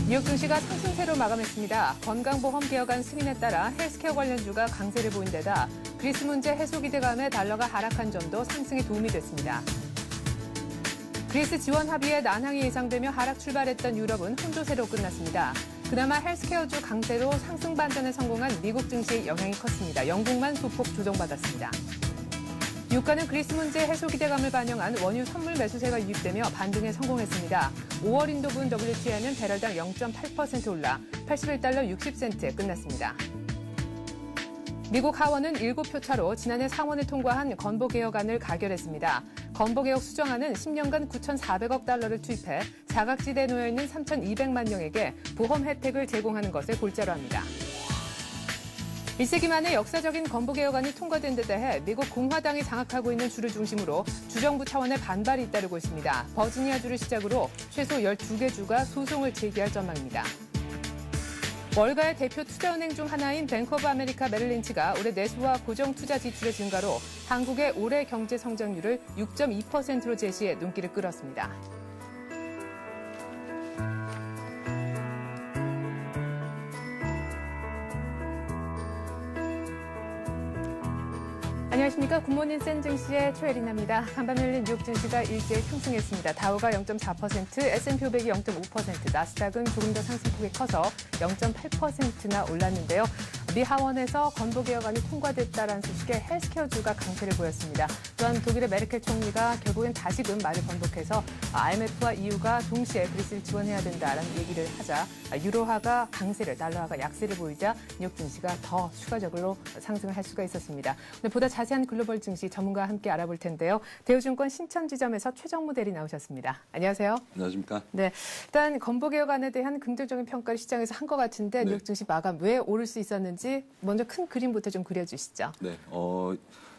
뉴욕 증시가 상승세로 마감했습니다. 건강보험 개혁안 승인에 따라 헬스케어 관련주가 강세를 보인 데다 그리스 문제 해소 기대감에 달러가 하락한 점도 상승에 도움이 됐습니다. 그리스 지원 합의에 난항이 예상되며 하락 출발했던 유럽은 혼조세로 끝났습니다. 그나마 헬스케어주 강세로 상승 반전에 성공한 미국 증시의 영향이 컸습니다. 영국만 소폭 조정받았습니다. 유가는 그리스 문제 해소 기대감을 반영한 원유 선물 매수세가 유입되며 반등에 성공했습니다. 5월 인도분 WTI는 배럴당 0.8% 올라 81달러 60센트에 끝났습니다. 미국 하원은 7표 차로 지난해 상원을 통과한 건보개혁안을 가결했습니다. 건보개혁 수정안은 10년간 9,400억 달러를 투입해 사각지대에 놓여있는 3,200만 명에게 보험 혜택을 제공하는 것을 골자로 합니다. 1세기 만에 역사적인 건보개혁안이 통과된 데 대해 미국 공화당이 장악하고 있는 주를 중심으로 주정부 차원의 반발이 잇따르고 있습니다. 버지니아주를 시작으로 최소 12개 주가 소송을 제기할 전망입니다. 월가의 대표 투자은행 중 하나인 뱅크 오브 아메리카 메릴린치가 올해 내수와 고정투자 지출의 증가로 한국의 올해 경제 성장률을 6.2%로 제시해 눈길을 끌었습니다. 안녕하십니까. 굿모닝 센증시의 최혜린입니다. 간밤 열린 뉴욕 증시가 일제히 상승했습니다. 다우가 0.4%, S&P 500이 0.5%, 나스닥은 조금 더 상승폭이 커서 0.8%나 올랐는데요. 미 하원에서 건보개혁안이 통과됐다는 소식에 헬스케어주가 강세를 보였습니다. 또한 독일의 메르켈 총리가 결국엔 다시금 말을 번복해서 IMF와 EU가 동시에 그리스를 지원해야 된다라는 얘기를 하자 유로화가 강세를, 달러화가 약세를 보이자 뉴욕 증시가 더 추가적으로 상승을 할 수가 있었습니다. 오늘 보다 자세한 글로벌 증시 전문가와 함께 알아볼 텐데요. 대우증권 신천지점에서 최정무 대리 나오셨습니다. 안녕하세요. 안녕하십니까. 네, 일단 건보개혁안에 대한 긍정적인 평가를 시장에서 한 것 같은데 뉴욕 증시 마감 왜 오를 수 있었는지 먼저 큰 그림부터 좀 그려주시죠. 네,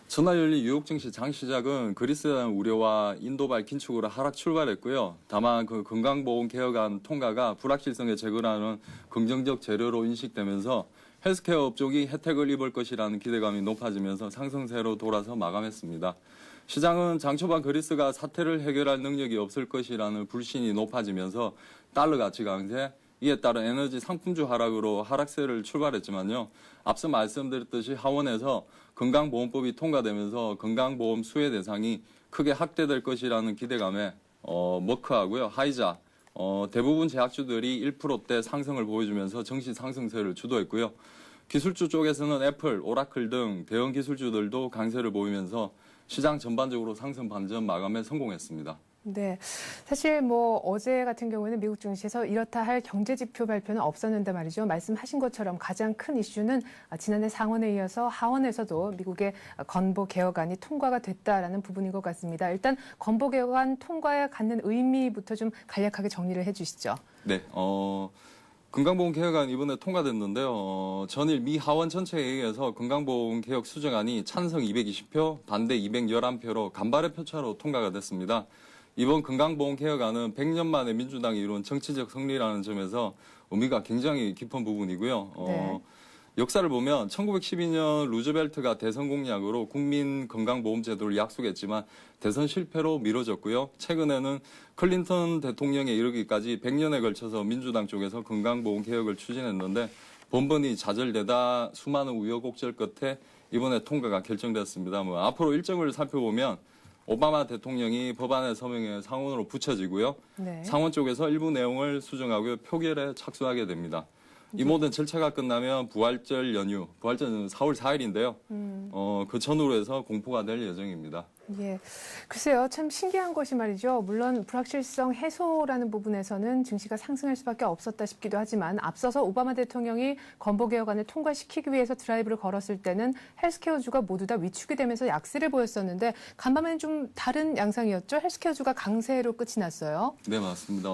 전날 열린 뉴욕 증시 장 시작은 그리스에 대한 우려와 인도발 긴축으로 하락 출발했고요. 다만 그 건강보험 개혁안 통과가 불확실성에 제거하는 긍정적 재료로 인식되면서 헬스케어 업종이 혜택을 입을 것이라는 기대감이 높아지면서 상승세로 돌아서 마감했습니다. 시장은 장 초반 그리스가 사태를 해결할 능력이 없을 것이라는 불신이 높아지면서 달러 가치 강세, 이에 따른 에너지 상품주 하락으로 하락세를 출발했지만요. 앞서 말씀드렸듯이 하원에서 건강보험법이 통과되면서 건강보험 수혜 대상이 크게 확대될 것이라는 기대감에 머크하고요. 하이자, 대부분 제약주들이 1%대 상승을 보여주면서 정시 상승세를 주도했고요. 기술주 쪽에서는 애플, 오라클 등 대형 기술주들도 강세를 보이면서 시장 전반적으로 상승 반전 마감에 성공했습니다. 네, 사실 어제 같은 경우에는 미국 증시에서 이렇다 할 경제 지표 발표는 없었는데 말이죠. 말씀하신 것처럼 가장 큰 이슈는 지난해 상원에 이어서 하원에서도 미국의 건보 개혁안이 통과가 됐다라는 부분인 것 같습니다. 일단 건보 개혁안 통과에 갖는 의미부터 좀 간략하게 정리를 해주시죠. 네, 건강보험 개혁안 이번에 통과됐는데요. 전일 미 하원 전체 회의에서 건강보험 개혁 수정안이 찬성 220표, 반대 211표로 간발의 표차로 통과가 됐습니다. 이번 건강보험 개혁안은 100년 만에 민주당이 이룬 정치적 승리라는 점에서 의미가 굉장히 깊은 부분이고요. 네. 역사를 보면 1912년 루즈벨트가 대선 공약으로 국민건강보험제도를 약속했지만 대선 실패로 미뤄졌고요. 최근에는 클린턴 대통령에 이르기까지 100년에 걸쳐서 민주당 쪽에서 건강보험 개혁을 추진했는데 번번이 좌절되다 수많은 우여곡절 끝에 이번에 통과가 결정됐습니다. 앞으로 일정을 살펴보면 오바마 대통령이 법안에 서명해 상원으로 붙여지고요. 네. 상원 쪽에서 일부 내용을 수정하고 표결에 착수하게 됩니다. 이 모든 절차가 끝나면 부활절 연휴, 부활절은 4월 4일인데요. 그 전후로 해서 공포가 될 예정입니다. 예, 글쎄요. 참 신기한 것이 말이죠. 물론 불확실성 해소라는 부분에서는 증시가 상승할 수밖에 없었다 싶기도 하지만 앞서서 오바마 대통령이 건보개혁안을 통과시키기 위해서 드라이브를 걸었을 때는 헬스케어주가 모두 다 위축이 되면서 약세를 보였었는데 간밤에는 좀 다른 양상이었죠. 헬스케어주가 강세로 끝이 났어요. 네, 맞습니다.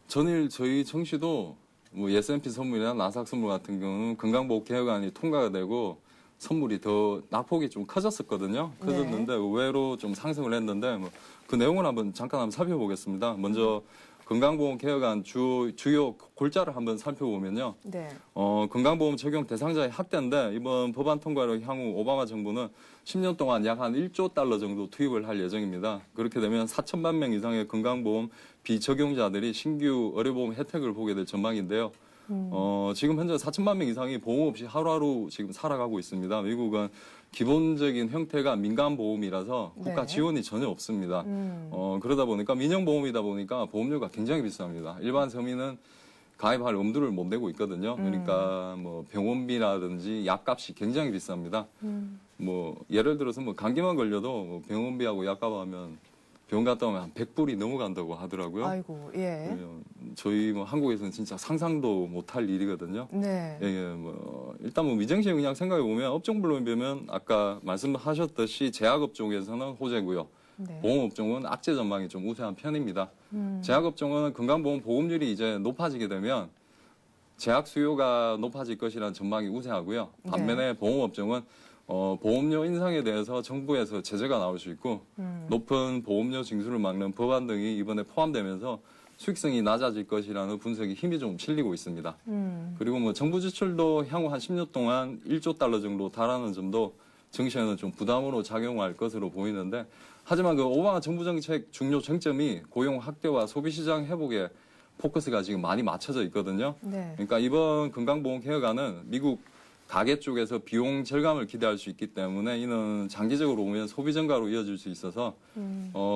전일 저희 정시도 S&P 선물이나 나스닥 선물 같은 경우는 건강보험 개혁안이 통과가 되고 선물이 더 낙폭이 좀 커졌었거든요. 커졌는데 의외로 좀 상승을 했는데 그 내용을 잠깐 살펴보겠습니다. 먼저 건강보험 개혁안 주요 골자를 한번 살펴보면요. 네. 건강보험 적용 대상자의 확대인데 이번 법안 통과로 향후 오바마 정부는 10년 동안 약 한 1조 달러 정도 투입을 할 예정입니다. 그렇게 되면 4천만 명 이상의 건강보험 비적용자들이 신규 의료보험 혜택을 보게 될 전망인데요. 지금 현재 4천만 명 이상이 보험 없이 하루하루 지금 살아가고 있습니다. 미국은 기본적인 형태가 민간보험이라서 국가 네. 지원이 전혀 없습니다. 그러다 보니까 민영보험이다 보니까 보험료가 굉장히 비쌉니다. 일반 서민은 가입할 엄두를 못 내고 있거든요. 그러니까 뭐 병원비라든지 약값이 굉장히 비쌉니다. 뭐 예를 들어서 뭐 감기만 걸려도 뭐 병원비하고 약값하면 병원 갔다 오면 한 100불이 넘어간다고 하더라고요. 아이고, 예. 저희 뭐 한국에서는 진짜 상상도 못할 일이거든요. 네. 예, 뭐 일단 뭐 미정씨 그냥 생각해 보면 업종별로 보면 아까 말씀하셨듯이 제약업종에서는 호재고요. 네. 보험업종은 악재 전망이 좀 우세한 편입니다. 제약업종은 건강보험 보험률이 이제 높아지게 되면 제약 수요가 높아질 것이라는 전망이 우세하고요. 반면에 보험업종은 보험료 인상에 대해서 정부에서 제재가 나올 수 있고 높은 보험료 징수를 막는 법안 등이 이번에 포함되면서 수익성이 낮아질 것이라는 분석이 힘이 좀 실리고 있습니다. 그리고 뭐 정부 지출도 향후 한 10년 동안 1조 달러 정도 달하는 점도 증시에는 좀 부담으로 작용할 것으로 보이는데 하지만 그 오바마 정부 정책 중요 쟁점이 고용 확대와 소비시장 회복에 포커스가 지금 많이 맞춰져 있거든요. 네. 그러니까 이번 건강보험 개혁안은 미국 가계 쪽에서 비용 절감을 기대할 수 있기 때문에 이는 장기적으로 보면 소비 증가로 이어질 수 있어서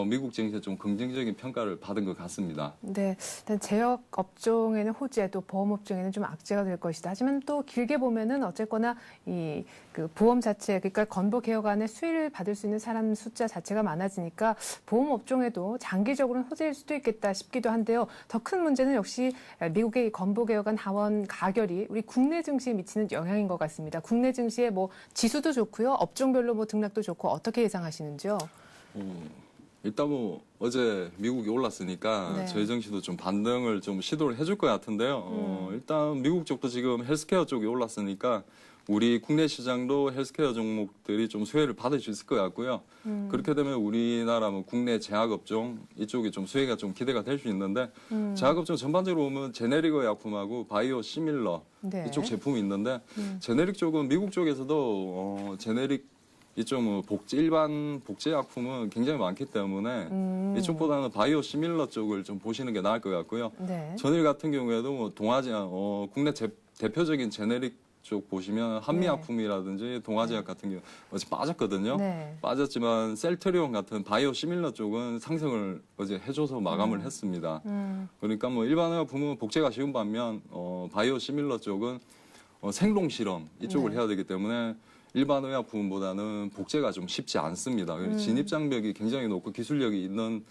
미국 증시에 좀 긍정적인 평가를 받은 것 같습니다. 네, 일단 제약 업종에는 호재, 또 보험 업종에는 좀 악재가 될 것이다. 하지만 또 길게 보면은 어쨌거나 이 그 보험 자체, 그러니까 건보 개혁안에 수혜를 받을 수 있는 사람 숫자 자체가 많아지니까 보험 업종에도 장기적으로는 호재일 수도 있겠다 싶기도 한데요. 더 큰 문제는 역시 미국의 건보 개혁안 하원 가결이 우리 국내 증시에 미치는 영향인 것 같습니다. 국내 증시의 뭐 지수도 좋고요, 업종별로 뭐 등락도 좋고 어떻게 예상하시는지요? 일단 뭐 어제 미국이 올랐으니까 네. 저희 증시도 좀 반등을 좀 시도를 해줄 것 같은데요. 일단 미국 쪽도 지금 헬스케어 쪽이 올랐으니까 우리 국내 시장도 헬스케어 종목들이 좀 수혜를 받을 수 있을 것 같고요. 그렇게 되면 우리나라 뭐 국내 제약업종 이쪽이 좀 수혜가 좀 기대가 될 수 있는데 제약업종 전반적으로 보면 제네리거 약품하고 바이오 시밀러 네. 이쪽 제품이 있는데 제네릭 쪽은 미국 쪽에서도 제네릭 이쪽 뭐 일반 복제 약품은 굉장히 많기 때문에 이쪽보다는 바이오 시밀러 쪽을 좀 보시는 게 나을 것 같고요. 네. 전일 같은 경우에도 뭐 동아제약 국내 대표적인 제네릭 쪽 보시면 한미약품이라든지 동아제약 같은 경우 어제 빠졌거든요. 네. 빠졌지만 셀트리온 같은 바이오 시밀러 쪽은 상승을 어제 해줘서 마감을 했습니다. 그러니까 뭐 일반 의약품은 복제가 쉬운 반면 바이오 시밀러 쪽은 생동 실험 이쪽을 네. 해야 되기 때문에 일반 의약품보다는 복제가 좀 쉽지 않습니다. 진입 장벽이 굉장히 높고 기술력이 있는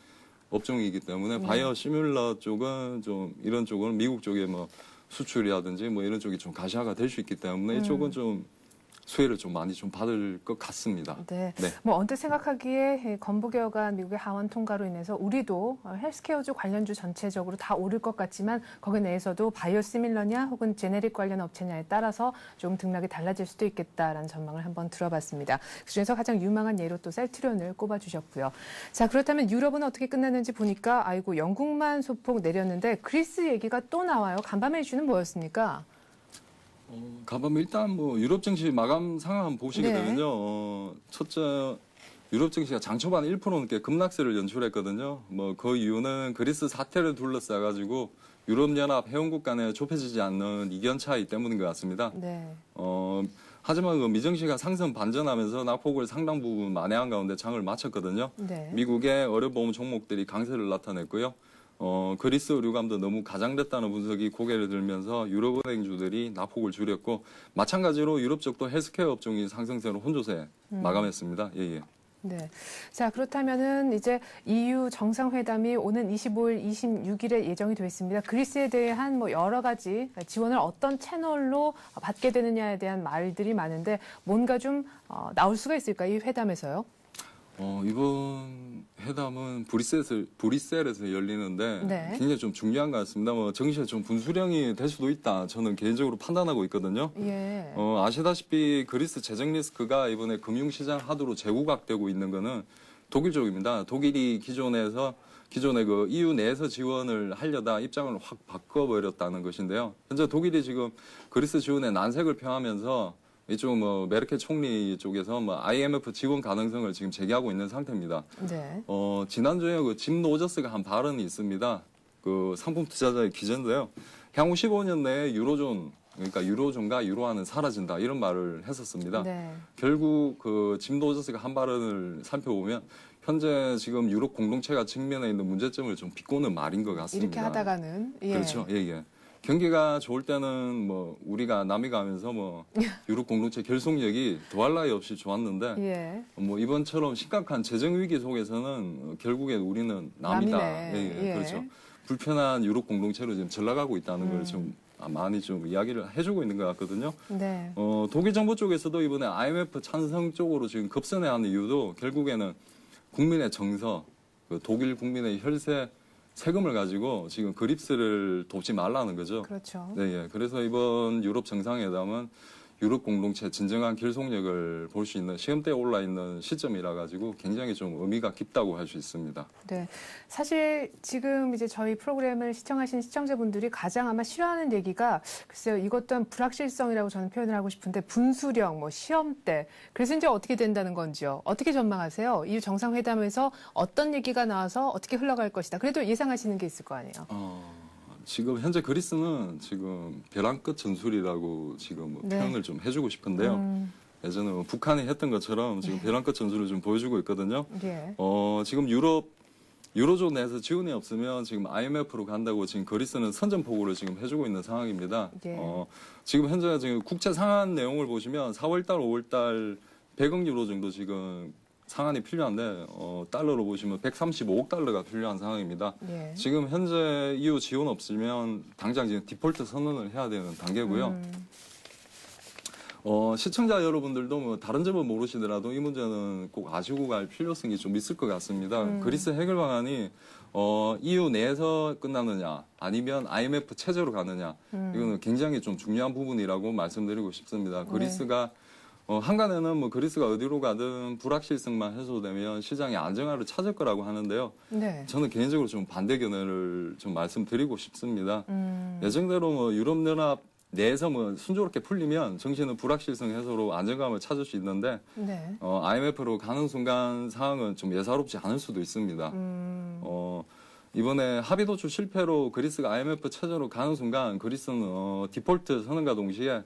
업종이기 때문에 바이오 시뮬러 쪽은 좀 이런 쪽은 미국 쪽에 뭐 수출이라든지 뭐 이런 쪽이 좀 가시화가 될 수 있기 때문에 이쪽은 좀 수혜를 좀 많이 좀 받을 것 같습니다. 네. 네. 뭐 언뜻 생각하기에 건보 개혁안 미국의 하원 통과로 인해서 우리도 헬스케어주 관련주 전체적으로 다 오를 것 같지만 거기 내에서도 바이오시밀러냐 혹은 제네릭 관련 업체냐에 따라서 좀 등락이 달라질 수도 있겠다라는 전망을 한번 들어봤습니다. 그중에서 가장 유망한 예로 또 셀트리온을 꼽아주셨고요. 자, 그렇다면 유럽은 어떻게 끝났는지 보니까 아이고 영국만 소폭 내렸는데 그리스 얘기가 또 나와요. 간밤의 이슈는 뭐였습니까? 가보면 일단 뭐 유럽 증시 마감 상황 한번 보시게 네. 되면요. 첫째 유럽 증시가 장 초반 1% 넘게 급락세를 연출했거든요. 뭐 그 이유는 그리스 사태를 둘러싸 가지고 유럽 연합 회원국 간에 좁혀지지 않는 이견 차이 때문인 것 같습니다. 네. 하지만 그 미증시가 상승 반전하면서 낙폭을 상당 부분 만회한 가운데 장을 마쳤거든요. 네. 미국의 의료보험 종목들이 강세를 나타냈고요. 그리스 의료감도 너무 가장됐다는 분석이 고개를 들면서 유럽은행주들이 낙폭을 줄였고 마찬가지로 유럽 쪽도 헬스케어 업종이 상승세로 혼조세 마감했습니다. 예. 네. 자, 그렇다면은 이제 EU 정상회담이 오는 25일, 26일에 예정이 되어 있습니다. 그리스에 대한 뭐 여러 가지 지원을 어떤 채널로 받게 되느냐에 대한 말들이 많은데 뭔가 좀 나올 수가 있을까, 이 회담에서요? 이번 회담은 브뤼셀에서 열리는데 네. 굉장히 좀 중요한 것 같습니다. 뭐 정시에 좀 분수령이 될 수도 있다. 저는 개인적으로 판단하고 있거든요. 예. 아시다시피 그리스 재정 리스크가 이번에 금융시장 하도로 재구각되고 있는 거는 독일 쪽입니다. 독일이 기존의 그 EU 내에서 지원을 하려다 입장을 확 바꿔버렸다는 것인데요. 현재 독일이 지금 그리스 지원에 난색을 표하면서 이쪽 뭐 메르켈 총리 쪽에서 뭐 IMF 지원 가능성을 지금 제기하고 있는 상태입니다. 네. 지난주에 그 짐 노저스가 한 발언이 있습니다. 그 상품 투자자의 기재인데요. 향후 15년 내에 유로존, 그러니까 유로존과 유로화는 사라진다 이런 말을 했었습니다. 네. 결국 그 짐 노저스가 한 발언을 살펴보면 현재 지금 유럽 공동체가 직면해 있는 문제점을 좀 비꼬는 말인 것 같습니다. 이렇게 하다가는 예. 그렇죠. 예, 예. 경기가 좋을 때는 뭐 우리가 남이 가면서 뭐 유럽 공동체 결속력이 더할 나위 없이 좋았는데 예. 뭐 이번처럼 심각한 재정 위기 속에서는 결국엔 우리는 남이다. 남이네. 예, 예. 예. 그렇죠. 불편한 유럽 공동체로 지금 전락하고 있다는 걸 좀 많이 좀 이야기를 해주고 있는 것 같거든요. 네. 독일 정부 쪽에서도 이번에 IMF 찬성 쪽으로 지금 급선회 하는 이유도 결국에는 국민의 정서, 그 독일 국민의 혈세, 세금을 가지고 지금 그립스를 돕지 말라는 거죠. 그렇죠. 네, 예. 그래서 이번 유럽 정상회담은 유럽 공동체 진정한 결속력을 볼 수 있는 시험대에 올라 있는 시점이라 가지고 굉장히 좀 의미가 깊다고 할 수 있습니다. 네. 사실 지금 이제 저희 프로그램을 시청하신 시청자분들이 가장 아마 싫어하는 얘기가 글쎄요, 이것 또한 불확실성이라고 저는 표현을 하고 싶은데 분수령, 뭐 시험대. 그래서 이제 어떻게 된다는 건지요. 어떻게 전망하세요? 이 정상회담에서 어떤 얘기가 나와서 어떻게 흘러갈 것이다. 그래도 예상하시는 게 있을 거 아니에요. 지금 현재 그리스는 지금 벼랑 끝 전술이라고 지금 뭐 네. 표현을 좀 해주고 싶은데요. 예전에 뭐 북한이 했던 것처럼 지금 벼랑 끝 전술을 좀 보여주고 있거든요. 예. 지금 유로존 내에서 지원이 없으면 지금 IMF로 간다고 지금 그리스는 선전포고를 지금 해주고 있는 상황입니다. 예. 지금 현재 지금 국채 상한 내용을 보시면 4월달, 5월달 100억 유로 정도 지금 상한이 필요한데 달러로 보시면 135억 달러가 필요한 상황입니다. 예. 지금 현재 EU 지원 없으면 당장 지금 디폴트 선언을 해야 되는 단계고요. 시청자 여러분들도 뭐 다른 점은 모르시더라도 이 문제는 꼭 아시고 갈 필요성이 좀 있을 것 같습니다. 그리스 해결 방안이 EU 내에서 끝나느냐 아니면 IMF 체제로 가느냐 이거는 굉장히 좀 중요한 부분이라고 말씀드리고 싶습니다. 그리스가 한간에는 뭐 그리스가 어디로 가든 불확실성만 해소되면 시장의 안정화를 찾을 거라고 하는데요. 네. 저는 개인적으로 좀 반대 견해를 좀 말씀드리고 싶습니다. 예정대로 뭐 유럽연합 내에서 뭐 순조롭게 풀리면 정신은 불확실성 해소로 안정감을 찾을 수 있는데 네. IMF로 가는 순간 상황은 좀 예사롭지 않을 수도 있습니다. 이번에 합의 도출 실패로 그리스가 IMF 체제로 가는 순간 그리스는 디폴트 선언과 동시에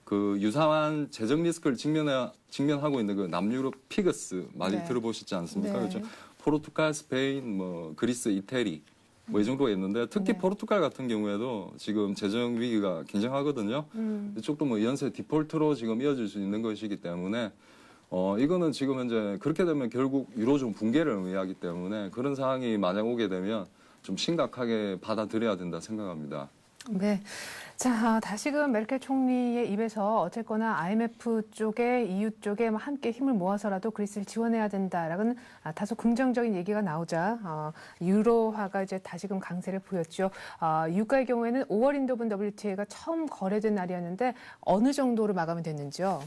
그 유사한 재정 리스크를 직면하고 있는 그 남유럽 피그스 많이 네. 들어보셨지 않습니까? 네. 그렇죠. 포르투갈, 스페인, 뭐 그리스, 이태리 뭐 이 정도가 있는데 특히 네. 포르투갈 같은 경우에도 지금 재정 위기가 굉장하거든요. 이쪽도 뭐 연쇄 디폴트로 지금 이어질 수 있는 것이기 때문에 이거는 지금 현재 그렇게 되면 결국 유로존 붕괴를 의미하기 때문에 그런 상황이 만약 오게 되면 좀 심각하게 받아들여야 된다 생각합니다. 네. 자, 다시금 메르켈 총리의 입에서 어쨌거나 IMF 쪽에 EU 쪽에 함께 힘을 모아서라도 그리스를 지원해야 된다라는 다소 긍정적인 얘기가 나오자 유로화가 이제 다시금 강세를 보였죠. 유가의 경우에는 5월 인도분 WTI가 처음 거래된 날이었는데 어느 정도로 마감이 됐는지요?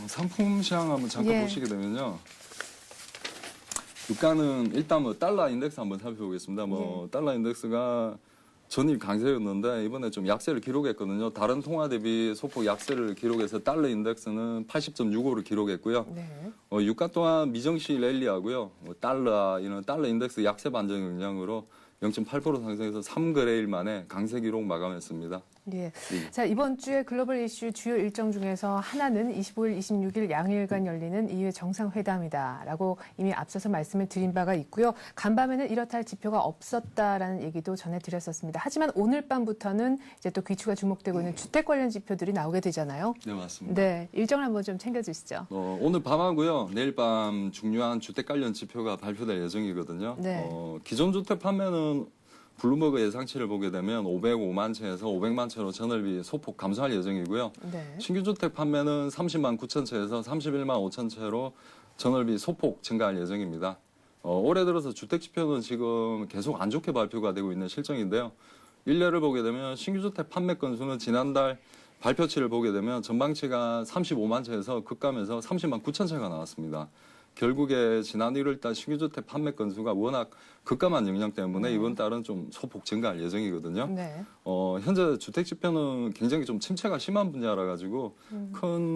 상품 시장 한번 잠깐 예. 보시게 되면요. 유가는 일단 뭐 달러 인덱스 한번 살펴보겠습니다. 뭐 달러 인덱스가 전일 강세였는데 이번에 좀 약세를 기록했거든요. 다른 통화 대비 소폭 약세를 기록해서 달러 인덱스는 80.65를 기록했고요. 네. 유가 또한 미정시 랠리하고요. 달러 인덱스 약세 반전 영향으로 0.8% 상승해서 3거래일 만에 강세 기록 마감했습니다. 예. 자, 이번 주에 글로벌 이슈 주요 일정 중에서 하나는 25일, 26일 양일간 열리는 EU의 정상회담이다라고 이미 앞서서 말씀을 드린 바가 있고요. 간밤에는 이렇다 할 지표가 없었다라는 얘기도 전해드렸었습니다. 하지만 오늘 밤부터는 이제 또 귀추가 주목되고 있는 주택 관련 지표들이 나오게 되잖아요. 네, 맞습니다. 네, 일정을 한번 좀 챙겨주시죠. 오늘 밤하고요. 내일 밤 중요한 주택 관련 지표가 발표될 예정이거든요. 네. 기존 주택 판매는 블룸버그 예상치를 보게 되면 505만 채에서 500만 채로 전월비 소폭 감소할 예정이고요. 네. 신규 주택 판매는 30만 9천 채에서 31만 5천 채로 전월비 소폭 증가할 예정입니다. 올해 들어서 주택 지표는 지금 계속 안 좋게 발표가 되고 있는 실정인데요. 일례를 보게 되면 신규 주택 판매 건수는 지난달 발표치를 보게 되면 전망치가 35만 채에서 급감해서 30만 9천 채가 나왔습니다. 결국에 지난 1월달 신규주택 판매 건수가 워낙 급감한 영향 때문에 이번 달은 좀 소폭 증가할 예정이거든요. 네. 현재 주택 지표는 굉장히 좀 침체가 심한 분야라 가지고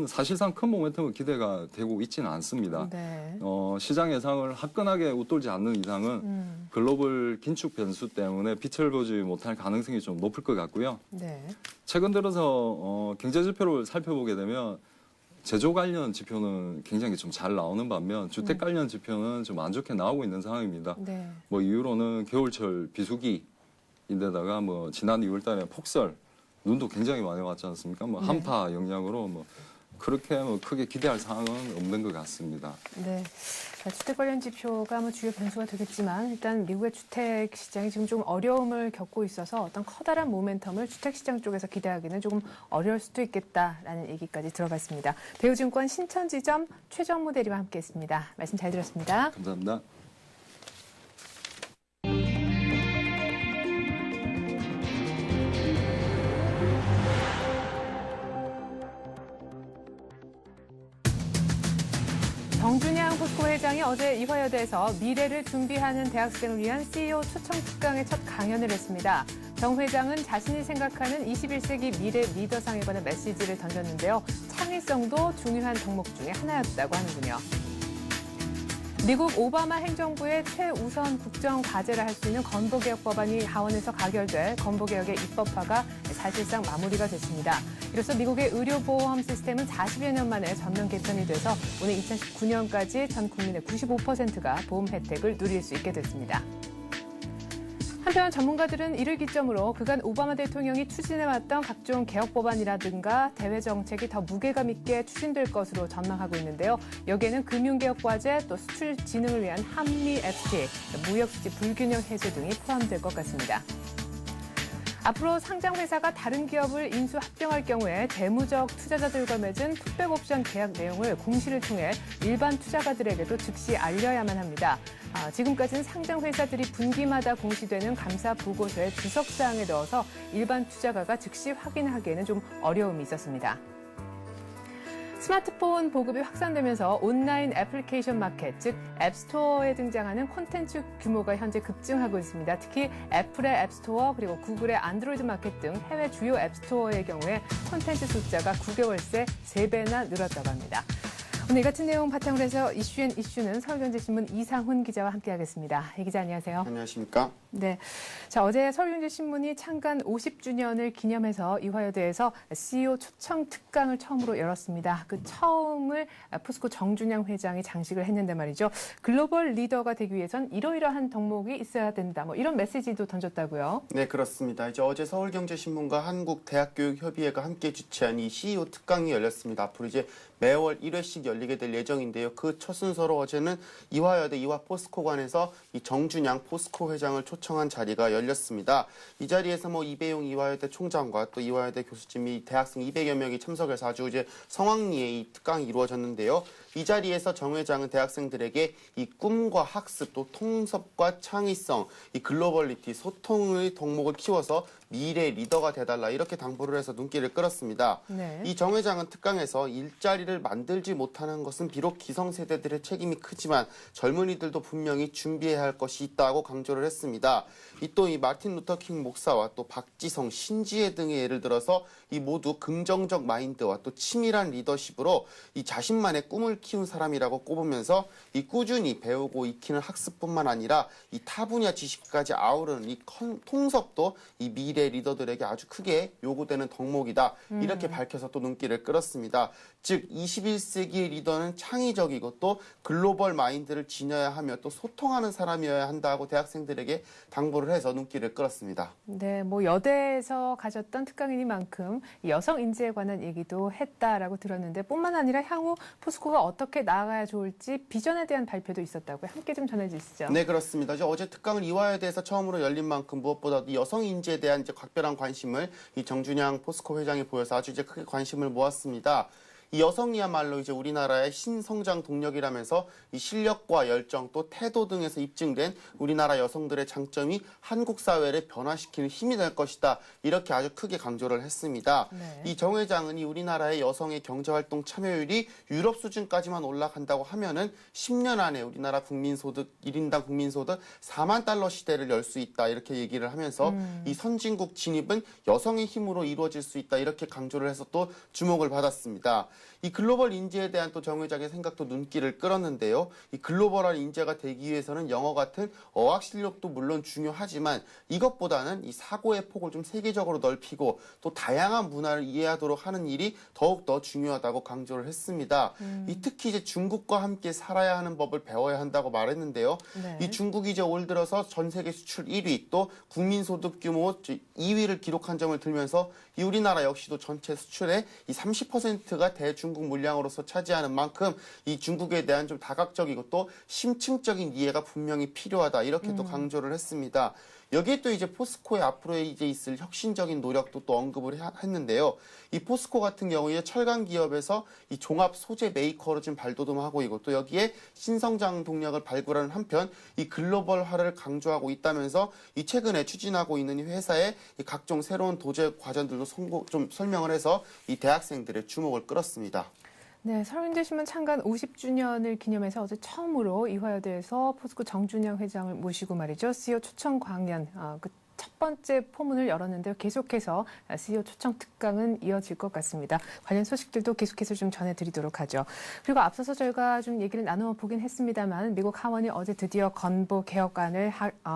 사실상 큰 모멘텀은 기대가 되고 있지는 않습니다. 네. 시장 예상을 화끈하게 웃돌지 않는 이상은 글로벌 긴축 변수 때문에 빛을 보지 못할 가능성이 좀 높을 것 같고요. 네. 최근 들어서 경제 지표를 살펴보게 되면 제조 관련 지표는 굉장히 좀 잘 나오는 반면 주택 관련 지표는 좀 안 좋게 나오고 있는 상황입니다. 네. 뭐 이유로는 겨울철 비수기인데다가 뭐 지난 2월달에 폭설, 눈도 굉장히 많이 왔지 않습니까? 뭐 네. 한파 영향으로 뭐 그렇게 뭐 크게 기대할 사항은 없는 것 같습니다. 네. 자, 주택 관련 지표가 뭐 주요 변수가 되겠지만 일단 미국의 주택 시장이 지금 좀 어려움을 겪고 있어서 어떤 커다란 모멘텀을 주택 시장 쪽에서 기대하기는 조금 어려울 수도 있겠다라는 얘기까지 들어봤습니다. 대우증권 신천지점 최정무 대리와 함께했습니다. 말씀 잘 들었습니다. 감사합니다. 정준양 포스코 회장이 어제 이화여대에서 미래를 준비하는 대학생을 위한 CEO 초청 특강의 첫 강연을 했습니다. 정 회장은 자신이 생각하는 21세기 미래 리더상에 관한 메시지를 던졌는데요. 창의성도 중요한 덕목 중에 하나였다고 하는군요. 미국 오바마 행정부의 최우선 국정 과제를 할 수 있는 건보개혁 법안이 하원에서 가결돼 건보개혁의 입법화가 사실상 마무리가 됐습니다. 이로써 미국의 의료보험 시스템은 40여 년 만에 전면 개편이 돼서 오늘 2019년까지 전 국민의 95%가 보험 혜택을 누릴 수 있게 됐습니다. 한편 전문가들은 이를 기점으로 그간 오바마 대통령이 추진해왔던 각종 개혁 법안이라든가 대외 정책이 더 무게감 있게 추진될 것으로 전망하고 있는데요. 여기에는 금융개혁 과제, 또 수출 진흥을 위한 한미 FTA, 무역수지 불균형 해소 등이 포함될 것 같습니다. 앞으로 상장회사가 다른 기업을 인수 합병할 경우에 대무적 투자자들과 맺은 풋백옵션 계약 내용을 공시를 통해 일반 투자가들에게도 즉시 알려야만 합니다. 지금까지는 상장회사들이 분기마다 공시되는 감사 보고서에 주석사항에 넣어서 일반 투자가가 즉시 확인하기에는 좀 어려움이 있었습니다. 스마트폰 보급이 확산되면서 온라인 애플리케이션 마켓, 즉 앱스토어에 등장하는 콘텐츠 규모가 현재 급증하고 있습니다. 특히 애플의 앱스토어 그리고 구글의 안드로이드 마켓 등 해외 주요 앱스토어의 경우에 콘텐츠 숫자가 9개월 새 3배나 늘었다고 합니다. 오늘 이 같은 내용 바탕으로 해서 이슈는 서울경제신문 이상훈 기자와 함께하겠습니다. 이 기자 안녕하세요. 안녕하십니까? 네. 자, 어제 서울경제신문이 창간 50주년을 기념해서 이화여대에서 CEO 초청 특강을 처음으로 열었습니다. 그 처음을 포스코 정준양 회장이 장식을 했는데 말이죠. 글로벌 리더가 되기 위해선 이러이러한 덕목이 있어야 된다. 뭐 이런 메시지도 던졌다고요. 네, 그렇습니다. 이제 어제 서울경제신문과 한국대학교육협의회가 함께 주최한 이 CEO 특강이 열렸습니다. 앞으로 이제 매월 1회씩 열리게 될 예정인데요. 그 첫 순서로 어제는 이화여대 이화포스코관에서 이 정준양 포스코 회장을 초청한 자리가 열렸습니다. 이 자리에서 뭐 이배용 이화여대 총장과 또 이화여대 교수진 및 대학생 200여 명이 참석해서 아주 이제 성황리에 이 특강이 이루어졌는데요. 이 자리에서 정 회장은 대학생들에게 이 꿈과 학습, 또 통섭과 창의성, 이 글로벌리티, 소통의 덕목을 키워서 미래 리더가 돼달라 이렇게 당부를 해서 눈길을 끌었습니다. 네. 이 정 회장은 특강에서 일자리를 만들지 못하는 것은 비록 기성세대들의 책임이 크지만 젊은이들도 분명히 준비해야 할 것이 있다고 강조를 했습니다. 또 이 마틴 루터킹 목사와 또 박지성, 신지혜 등의 예를 들어서 이 모두 긍정적 마인드와 또 치밀한 리더십으로 이 자신만의 꿈을 키운 사람이라고 꼽으면서 이 꾸준히 배우고 익히는 학습뿐만 아니라 이 타 분야 지식까지 아우르는 이 통섭도 이 미래 리더들에게 아주 크게 요구되는 덕목이다. 이렇게 밝혀서 또 눈길을 끌었습니다. 즉 21세기의 리더는 창의적이고 또 글로벌 마인드를 지녀야 하며 또 소통하는 사람이어야 한다고 대학생들에게 당부를 해서 눈길을 끌었습니다. 네, 뭐 여대에서 가졌던 특강이니만큼 여성 인재에 관한 얘기도 했다라고 들었는데 뿐만 아니라 향후 포스코가 어떻게 나아가야 좋을지 비전에 대한 발표도 있었다고요. 함께 좀 전해주시죠. 네, 그렇습니다. 어제 특강을 이화여대에서 처음으로 열린 만큼 무엇보다도 여성 인재에 대한 이제 각별한 관심을 이 정준양 포스코 회장이 보여서 아주 이제 크게 관심을 모았습니다. 이 여성이야말로 이제 우리나라의 신성장 동력이라면서 이 실력과 열정 또 태도 등에서 입증된 우리나라 여성들의 장점이 한국 사회를 변화시키는 힘이 될 것이다. 이렇게 아주 크게 강조를 했습니다. 네. 이 정 회장은 이 우리나라의 여성의 경제활동 참여율이 유럽 수준까지만 올라간다고 하면은 10년 안에 우리나라 국민소득 1인당 국민소득 4만 달러 시대를 열 수 있다. 이렇게 얘기를 하면서 이 선진국 진입은 여성의 힘으로 이루어질 수 있다. 이렇게 강조를 해서 또 주목을 받았습니다. 이 글로벌 인재에 대한 또 정 회장의 생각도 눈길을 끌었는데요. 이 글로벌한 인재가 되기 위해서는 영어 같은 어학 실력도 물론 중요하지만 이것보다는 이 사고의 폭을 좀 세계적으로 넓히고 또 다양한 문화를 이해하도록 하는 일이 더욱더 중요하다고 강조를 했습니다. 이 특히 이제 중국과 함께 살아야 하는 법을 배워야 한다고 말했는데요. 네. 이 중국이 이제 올 들어서 전 세계 수출 1위 또 국민소득 규모 2위를 기록한 점을 들면서 이 우리나라 역시도 전체 수출의 이 30%가 대중국 물량으로서 차지하는 만큼 이 중국에 대한 좀 다각적이고 또 심층적인 이해가 분명히 필요하다 이렇게 또 강조를 했습니다. 여기에 또 이제 포스코의 앞으로 이제 있을 혁신적인 노력도 또 언급을 했는데요. 이 포스코 같은 경우에 철강 기업에서 이 종합 소재 메이커로 지금 발돋움하고 있고 또 여기에 신성장 동력을 발굴하는 한편 이 글로벌화를 강조하고 있다면서 이 최근에 추진하고 있는 이 회사의 이 각종 새로운 도제 과정들도 좀 설명을 해서 이 대학생들의 주목을 끌었습니다. 네, 서울인재신문 창간 50주년을 기념해서 어제 처음으로 이화여대에서 포스코 정준영 회장을 모시고 말이죠. CEO 초청 강연, 그 첫 번째 포문을 열었는데요. 계속해서 CEO 초청 특강은 이어질 것 같습니다. 관련 소식들도 계속해서 좀 전해드리도록 하죠. 그리고 앞서서 저희가 좀 얘기를 나눠보긴 했습니다만 미국 하원이 어제 드디어 건보 개혁안을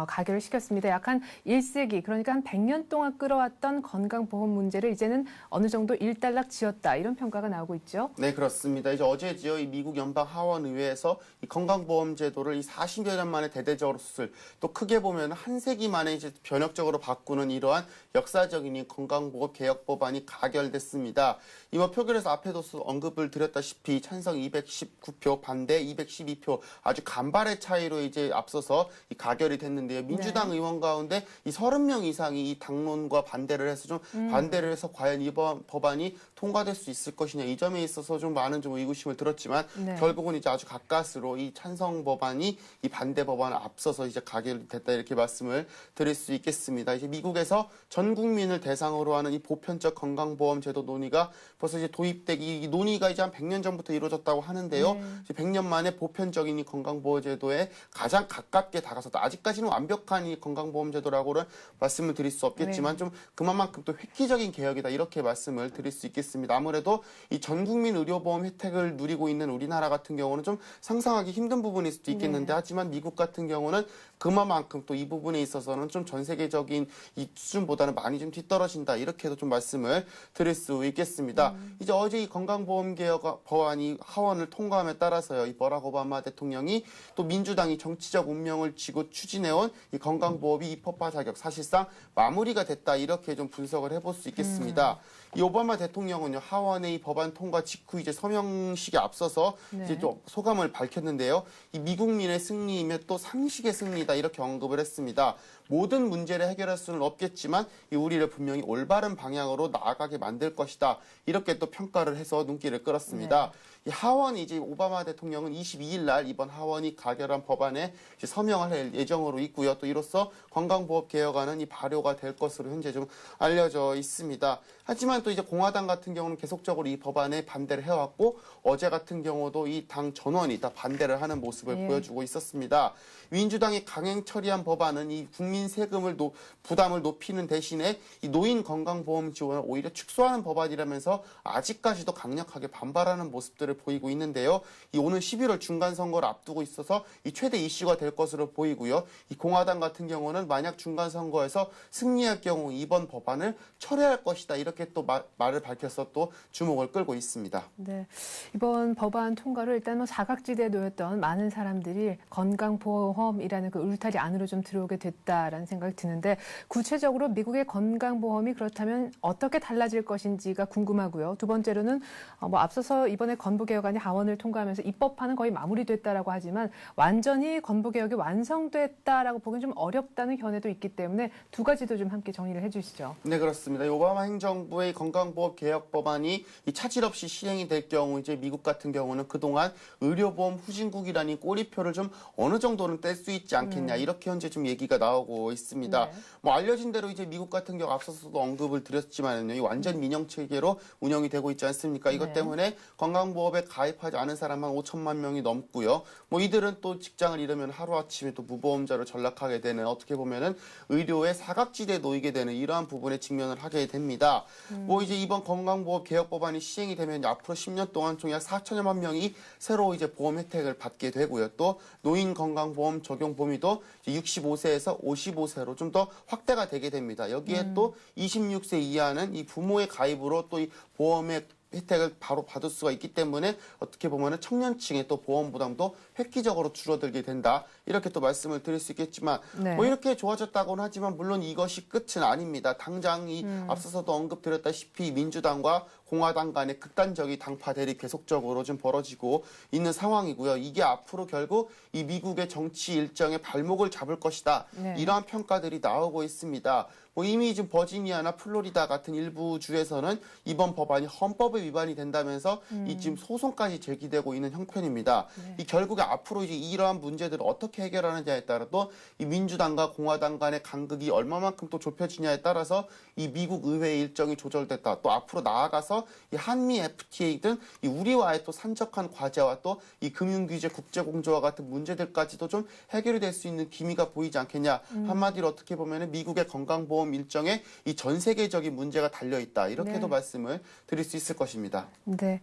가결을 시켰습니다. 약 한 1세기, 그러니까 한 100년 동안 끌어왔던 건강보험 문제를 이제는 어느 정도 일단락 지었다. 이런 평가가 나오고 있죠. 네, 그렇습니다. 이제 어제지요. 이 미국 연방 하원 의회에서 이 건강보험 제도를 이 40여 년 만에 대대적으로 수술, 또 크게 보면 한 세기 만에 이제 변혁적으로 바꾸는 이러한 역사적인 이 건강보험 개혁 법안이 가결됐습니다. 이번 표결에서 앞에도 언급을 드렸다시피 찬성 219표, 반대 212표 아주 간발의 차이로 이제 앞서서 이 가결이 됐는데요. 민주당 의원 가운데 이 30명 이상이 이 당론과 반대를 해서 좀 반대를 해서 과연 이번 법안이 통과될 수 있을 것이냐 이 점에 있어서 좀 많은 좀 의구심을 들었지만 네. 결국은 이제 아주 가까스로 이 찬성 법안이 이 반대 법안을 앞서서 이제 가결이 됐다 이렇게 말씀을 드릴 수 있겠습니다. 이제 미국에서 전 국민을 대상으로 하는 이 보편적 건강보험 제도 논의가 벌써 이제 도입되기 이 논의가 이제 한 100년 전부터 이루어졌다고 하는데요. 이제 100년 만에 보편적인 이 건강보험 제도에 가장 가깝게 다가섰다. 아직까지는 완벽한 이 건강보험 제도라고는 말씀을 드릴 수 없겠지만 좀 그만큼 또 획기적인 개혁이다 이렇게 말씀을 드릴 수 있겠습니다. 아무래도 이 전 국민 의료보험 혜택을 누리고 있는 우리나라 같은 경우는 좀 상상하기 힘든 부분일 수도 있겠는데 하지만 미국 같은 경우는 그만큼 또 이 부분에 있어서는 좀 전 세계적인 이 수준보다는 많이 좀 뒤떨어진다 이렇게도 좀 말씀을 드릴 수 있겠습니다. 이제 어제 이 건강보험 개혁 법안이 하원을 통과함에 따라서요. 이 버락 오바마 대통령이 또 민주당이 정치적 운명을 쥐고 추진해온 이 건강보험이 입법화 자격 사실상 마무리가 됐다 이렇게 좀 분석을 해볼 수 있겠습니다. 이 오바마 대통령은요 하원의 이 법안 통과 직후 이제 서명식에 앞서서 이제 좀 소감을 밝혔는데요. 이 미국민의 승리이며 또 상식의 승리다 이렇게 언급을 했습니다. 모든 문제를 해결할 수는 없겠지만 이 우리를 분명히 올바른 방향으로 나아가게 만들 것이다. 이렇게 또 평가를 해서 눈길을 끌었습니다. 이 하원이 이제 오바마 대통령은 22일 날 이번 하원이 가결한 법안에 이제 서명을 할 예정으로 있고요. 또 이로써 건강보험 개혁안은 이 발효가 될 것으로 현재 좀 알려져 있습니다. 하지만 또 이제 공화당 같은 경우는 계속적으로 이 법안에 반대를 해왔고 어제 같은 경우도 이 당 전원이 다 반대를 하는 모습을 보여주고 있었습니다. 민주당이 강행 처리한 법안은 이 국민 세금을 부담을 높이는 대신에 이 노인 건강보험 지원을 오히려 축소하는 법안이라면서 아직까지도 강력하게 반발하는 모습들을 보이고 있는데요. 이 오는 11월 중간선거를 앞두고 있어서 이 최대 이슈가 될 것으로 보이고요. 이 공화당 같은 경우는 만약 중간선거에서 승리할 경우 이번 법안을 철회할 것이다. 이렇게 또 말을 밝혀서 또 주목을 끌고 있습니다. 네, 이번 법안 통과로 일단 사각지대에 놓였던 많은 사람들이 건강보험이라는 그 울타리 안으로 좀 들어오게 됐다. 있다라는 생각이 드는데 구체적으로 미국의 건강보험이 그렇다면 어떻게 달라질 것인지가 궁금하고요. 두 번째로는 앞서서 이번에 건보개혁안이 하원을 통과하면서 입법화는 거의 마무리됐다라고 하지만 완전히 건보개혁이 완성됐다라고 보기는 좀 어렵다는 견해도 있기 때문에 두 가지도 좀 함께 정리를 해주시죠. 네, 그렇습니다. 오바마 행정부의 건강보험 개혁 법안이 이 차질 없이 실행이 될 경우 이제 미국 같은 경우는 그동안 의료보험 후진국이라는 꼬리표를 좀 어느 정도는 뗄 수 있지 않겠냐 이렇게 현재 좀 얘기가 나오고 있습니다. 네. 알려진 대로 이제 미국 같은 경우 앞서서도 언급을 드렸지만은요, 이 완전 민영 체계로 운영이 되고 있지 않습니까? 이것 네. 때문에 건강보험에 가입하지 않은 사람 한 5천만 명이 넘고요. 이들은 또 직장을 잃으면 하루아침에 또 무보험자로 전락하게 되는 어떻게 보면은 의료의 사각지대에 놓이게 되는 이러한 부분에 직면을 하게 됩니다. 이제 이번 건강보험 개혁 법안이 시행이 되면 앞으로 10년 동안 총 약 4천여만 명이 새로 이제 보험 혜택을 받게 되고요. 또 노인 건강보험 적용 범위도 65세에서 55세로 좀 더 확대가 되게 됩니다. 여기에 또 26세 이하는 이 부모의 가입으로 또 이 보험의 혜택을 바로 받을 수가 있기 때문에 어떻게 보면은 청년층의 또 보험 부담도 획기적으로 줄어들게 된다. 이렇게 또 말씀을 드릴 수 있겠지만 네. 이렇게 좋아졌다고는 하지만 물론 이것이 끝은 아닙니다. 당장 이 앞서서도 언급드렸다시피 민주당과 공화당 간의 극단적인 당파 대립 계속적으로 좀 벌어지고 있는 상황이고요. 이게 앞으로 결국 이 미국의 정치 일정의 발목을 잡을 것이다. 네. 이러한 평가들이 나오고 있습니다. 이미 지금 버지니아나 플로리다 같은 일부 주에서는 이번 법안이 헌법에 위반이 된다면서 이 지금 소송까지 제기되고 있는 형편입니다. 네. 이 결국에 앞으로 이제 이러한 문제들을 어떻게 해결하느냐에 따라 또 이 민주당과 공화당 간의 간극이 얼마만큼 또 좁혀지냐에 따라서 이 미국 의회의 일정이 조절됐다. 또 앞으로 나아가서 이 한미 FTA 등 이 우리와의 또 산적한 과제와 또 이 금융규제 국제공조와 같은 문제들까지도 좀 해결이 될 수 있는 기미가 보이지 않겠냐. 한마디로 어떻게 보면은 미국의 건강보험 일정에 이 전 세계적인 문제가 달려 있다. 이렇게도 네. 말씀을 드릴 수 있을 것입니다. 네.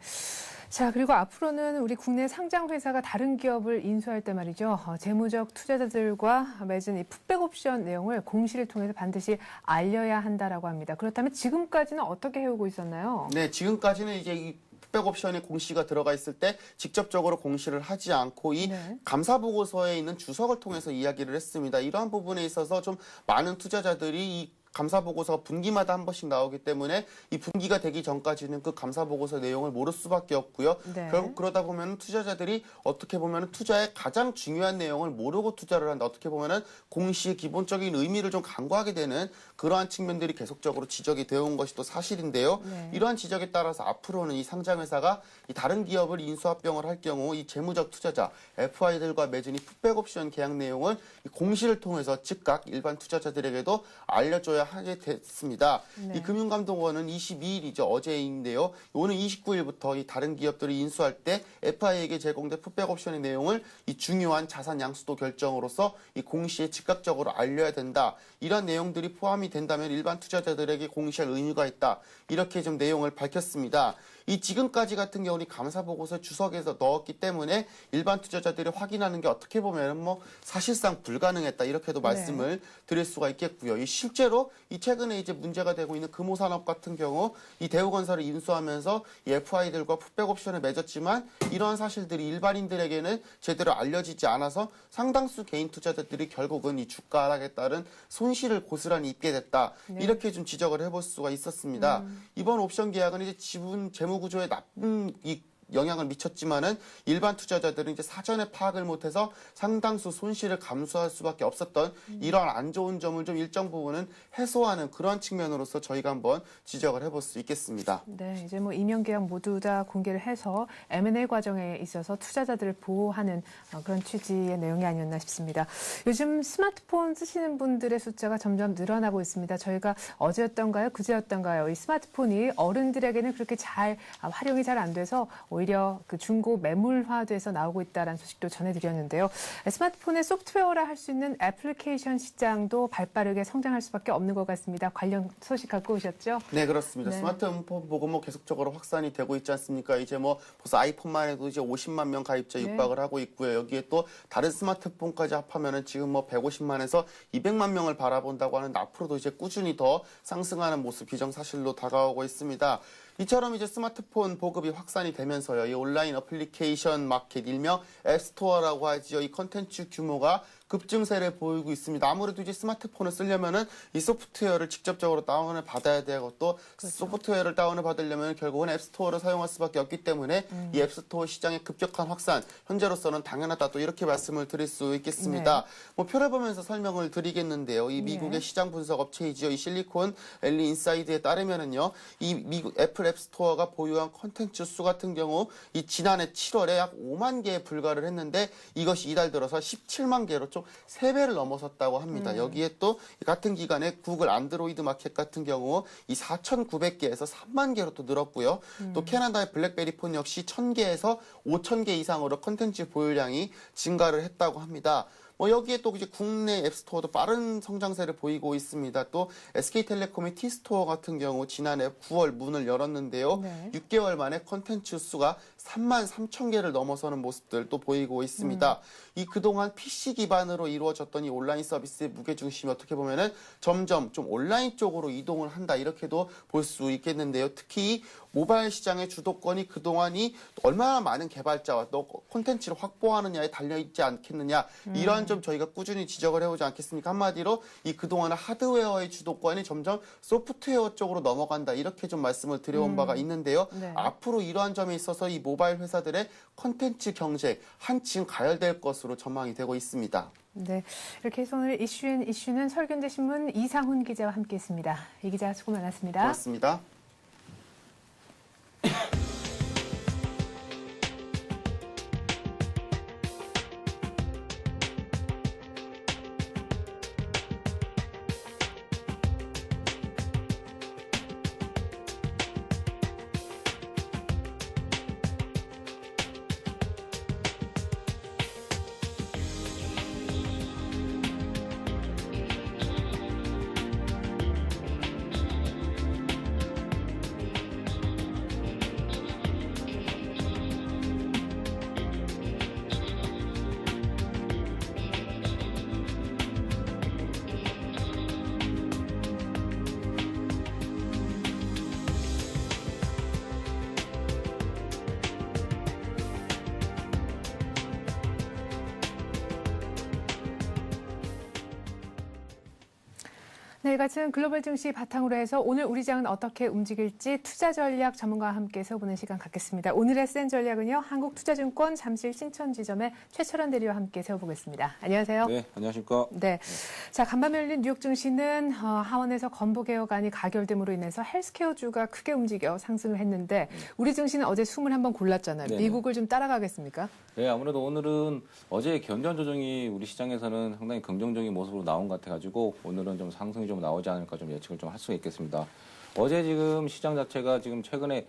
자, 그리고 앞으로는 우리 국내 상장 회사가 다른 기업을 인수할 때 말이죠. 재무적 투자자들과 맺은 이 풋백 옵션 내용을 공시를 통해서 반드시 알려야 한다라고 합니다. 그렇다면 지금까지는 어떻게 해오고 있었나요? 네, 지금까지는 이제 이 풋백 옵션에 공시가 들어가 있을 때 직접적으로 공시를 하지 않고 이 네. 감사 보고서에 있는 주석을 통해서 이야기를 했습니다. 이러한 부분에 있어서 좀 많은 투자자들이 이 감사 보고서가 분기마다 한 번씩 나오기 때문에 이 분기가 되기 전까지는 그 감사 보고서 내용을 모를 수밖에 없고요. 네. 결국 그러다 보면 투자자들이 어떻게 보면 투자의 가장 중요한 내용을 모르고 투자를 한다. 어떻게 보면은 공시의 기본적인 의미를 좀 간과하게 되는 그러한 측면들이 계속적으로 지적이 되어 온 것이 또 사실인데요. 네. 이러한 지적에 따라서 앞으로는 이 상장회사가 이 다른 기업을 인수합병을 할 경우 이 재무적 투자자 FI들과 맺은 이 풋백 옵션 계약 내용을 이 공시를 통해서 즉각 일반 투자자들에게도 알려줘야 하게 됐습니다. 네. 이 금융감독원은 22일이죠. 어제인데요. 오늘 29일부터 이 다른 기업들이 인수할 때 FI에게 제공된 풋백 옵션의 내용을 이 중요한 자산 양수도 결정으로서 이 공시에 즉각적으로 알려야 된다. 이런 내용들이 포함이 된다면 일반 투자자들에게 공시할 의무가 있다. 이렇게 좀 내용을 밝혔습니다. 이 지금까지 같은 경우는 감사 보고서 주석에서 넣었기 때문에 일반 투자자들이 확인하는 게 어떻게 보면 사실상 불가능했다 이렇게도 말씀을 드릴 수가 있겠고요. 이 실제로 이 최근에 이제 문제가 되고 있는 금호산업 같은 경우 이 대우건설을 인수하면서 이 FI들과 풋백 옵션을 맺었지만 이러한 사실들이 일반인들에게는 제대로 알려지지 않아서 상당수 개인 투자자들이 결국은 이 주가 하락에 따른 손실을 고스란히 입게 됐다. 이렇게 좀 지적을 해볼 수가 있었습니다. 이번 옵션 계약은 이제 지분 재무 구조에 나쁜 이 영향을 미쳤지만은 일반 투자자들은 이제 사전에 파악을 못해서 상당수 손실을 감수할 수밖에 없었던 이러한 안 좋은 점을 좀 일정 부분은 해소하는 그런 측면으로서 저희가 한번 지적을 해볼 수 있겠습니다. 네, 이제 임용 계약 모두 다 공개를 해서 M&A 과정에 있어서 투자자들을 보호하는 그런 취지의 내용이 아니었나 싶습니다. 요즘 스마트폰 쓰시는 분들의 숫자가 점점 늘어나고 있습니다. 저희가 어제였던가요, 그제였던가요? 이 스마트폰이 어른들에게는 그렇게 잘 활용이 잘 안 돼서 오히려 그 중고 매물화돼서 나오고 있다는 소식도 전해드렸는데요. 스마트폰의 소프트웨어라 할 수 있는 애플리케이션 시장도 발빠르게 성장할 수밖에 없는 것 같습니다. 관련 소식 갖고 오셨죠? 네, 그렇습니다. 네. 스마트폰 보고 계속적으로 확산이 되고 있지 않습니까? 이제 벌써 아이폰만 해도 이제 50만 명 가입자 네. 육박을 하고 있고요. 여기에 또 다른 스마트폰까지 합하면은 지금 150만에서 200만 명을 바라본다고 하는데 앞으로도 이제 꾸준히 더 상승하는 모습 기정사실로 다가오고 있습니다. 이처럼 이제 스마트폰 보급이 확산이 되면서요. 이 온라인 어플리케이션 마켓 일명 앱스토어라고 하죠. 이 컨텐츠 규모가 급증세를 보이고 있습니다. 아무래도 이제 스마트폰을 쓰려면은 이 소프트웨어를 직접적으로 다운을 받아야 되고 또 소프트웨어를 다운을 받으려면 결국은 앱스토어를 사용할 수밖에 없기 때문에 이 앱스토어 시장의 급격한 확산 현재로서는 당연하다 또 이렇게 말씀을 드릴 수 있겠습니다. 뭐 표를 보면서 설명을 드리겠는데요. 이 미국의 시장 분석 업체이지요. 이 실리콘 앨리 인사이드에 따르면은요. 이 미국 애플 앱스토어가 보유한 콘텐츠 수 같은 경우 이 지난해 7월에 약 5만 개에 불과를 했는데 이것이 이달 들어서 17만 개로 총 3배를 넘어섰다고 합니다. 여기에 또 같은 기간에 구글 안드로이드 마켓 같은 경우 이 4,900개에서 3만 개로 또 늘었고요. 또 캐나다의 블랙베리 폰 역시 1,000개에서 5,000개 이상으로 콘텐츠 보유량이 증가를 했다고 합니다. 뭐 여기에 또 이제 국내 앱스토어도 빠른 성장세를 보이고 있습니다. 또 SK텔레콤의 T스토어 같은 경우 지난해 9월 문을 열었는데요. 6개월 만에 콘텐츠 수가 3만 3천 개를 넘어서는 모습들도 보이고 있습니다. 이 그동안 PC 기반으로 이루어졌던 이 온라인 서비스의 무게중심이 어떻게 보면은 점점 좀 온라인 쪽으로 이동을 한다 이렇게도 볼 수 있겠는데요. 특히 모바일 시장의 주도권이 그동안이 얼마나 많은 개발자와 또 콘텐츠를 확보하느냐에 달려있지 않겠느냐 이러한 점 저희가 꾸준히 지적을 해오지 않겠습니까? 한마디로 이 그동안의 하드웨어의 주도권이 점점 소프트웨어 쪽으로 넘어간다 이렇게 좀 말씀을 드려온 바가 있는데요. 앞으로 이러한 점에 있어서 이 모바일 회사들의 콘텐츠 경쟁 한층 가열될 것으로 전망이 되고 있습니다. 네, 이렇게 해서 오늘 이슈는 서울경제신문 이상훈 기자와 함께했습니다. 이 기자 수고 많았습니다. 고맙습니다. 내일 같은 글로벌 증시 바탕으로 해서 오늘 우리 장은 어떻게 움직일지 투자 전략 전문가와 함께 해보는 시간 갖겠습니다. 오늘의 센 전략은요. 한국투자증권 잠실 신천지점의 최철원 대리와 함께 세워보겠습니다. 안녕하세요. 네, 안녕하십니까. 네. 자, 간밤에 열린 뉴욕 증시는 하원에서 건보 개혁안이 가결됨으로 인해서 헬스케어주가 크게 움직여 상승을 했는데 우리 증시는 어제 숨을 한번 골랐잖아요. 네네. 미국을 좀 따라가겠습니까? 네, 아무래도 오늘은 어제 견전 조정이 우리 시장에서는 상당히 긍정적인 모습으로 나온 것 같아가지고 오늘은 좀 상승이 좀 나오지 않을까 좀 예측을 좀 할 수가 있겠습니다. 어제 지금 시장 자체가 지금 최근에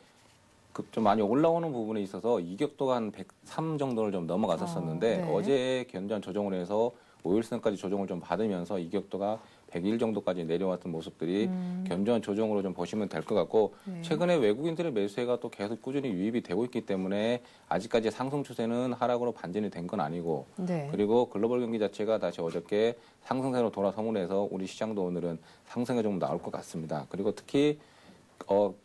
좀 많이 올라오는 부분에 있어서 이격도가 한 103 정도를 좀 넘어갔었었는데 네. 어제 견전 조정을 해서 5일선까지 조정을 좀 받으면서 이격도가 101 정도까지 내려왔던 모습들이 견전 조정으로 좀 보시면 될 것 같고 최근에 외국인들의 매수세가 또 계속 꾸준히 유입이 되고 있기 때문에 아직까지 상승 추세는 하락으로 반전이 된 건 아니고 네. 그리고 글로벌 경기 자체가 다시 어저께 상승세로 돌아서므로 해서 우리 시장도 오늘은 상승이 좀 나올 것 같습니다. 그리고 특히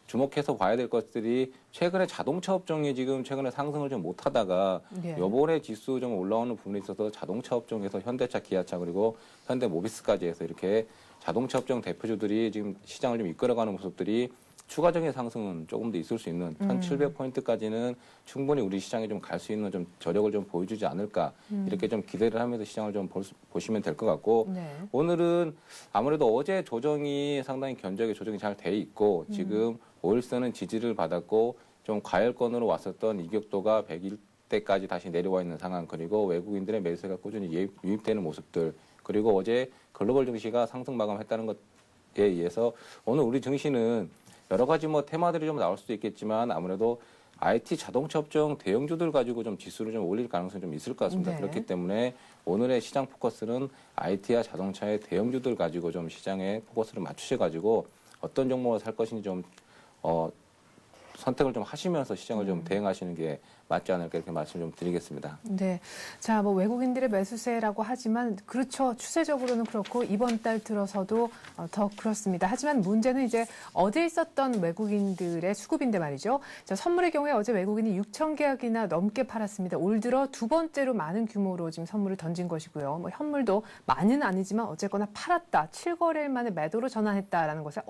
주목해서 봐야 될 것들이 최근에 자동차 업종이 지금 최근에 상승을 좀 못하다가 예. 요번에 지수 좀 올라오는 부분에 있어서 자동차 업종에서 현대차, 기아차 그리고 현대모비스까지 해서 이렇게 자동차 업종 대표주들이 지금 시장을 좀 이끌어가는 모습들이 추가적인 상승은 조금 더 있을 수 있는 1700포인트까지는 충분히 우리 시장에 좀 갈 수 있는 좀 저력을 좀 보여주지 않을까 이렇게 좀 기대를 하면서 시장을 좀 보시면 될 것 같고 네. 오늘은 아무래도 어제 조정이 상당히 견적에 조정이 잘 돼 있고 지금 5일선은 지지를 받았고 좀 과열권으로 왔었던 이격도가 101대까지 다시 내려와 있는 상황 그리고 외국인들의 매수가 꾸준히 유입되는 모습들 그리고 어제 글로벌 증시가 상승 마감했다는 것에 의해서 오늘 우리 증시는 여러 가지 뭐 테마들이 좀 나올 수도 있겠지만 아무래도 IT 자동차 업종 대형주들 가지고 좀 지수를 좀 올릴 가능성이 좀 있을 것 같습니다. 네. 그렇기 때문에 오늘의 시장 포커스는 IT와 자동차의 대형주들 가지고 좀 시장에 포커스를 맞추셔가지고 어떤 종목을 살 것인지 좀 선택을 좀 하시면서 시장을 좀 대응하시는 게 맞지 않을까 이렇게 말씀 좀 드리겠습니다. 네. 자, 뭐 외국인들의 매수세라고 하지만 그렇죠. 추세적으로는 그렇고 이번 달 들어서도 더 그렇습니다. 하지만 문제는 이제 어제 있었던 외국인들의 수급인데 말이죠. 자, 선물의 경우에 어제 외국인이 6천 계약이나 넘게 팔았습니다. 올 들어 두 번째로 많은 규모로 지금 선물을 던진 것이고요. 뭐 현물도 많이는 아니지만 어쨌거나 팔았다. 7거래일 만에 매도로 전환했다라는 것에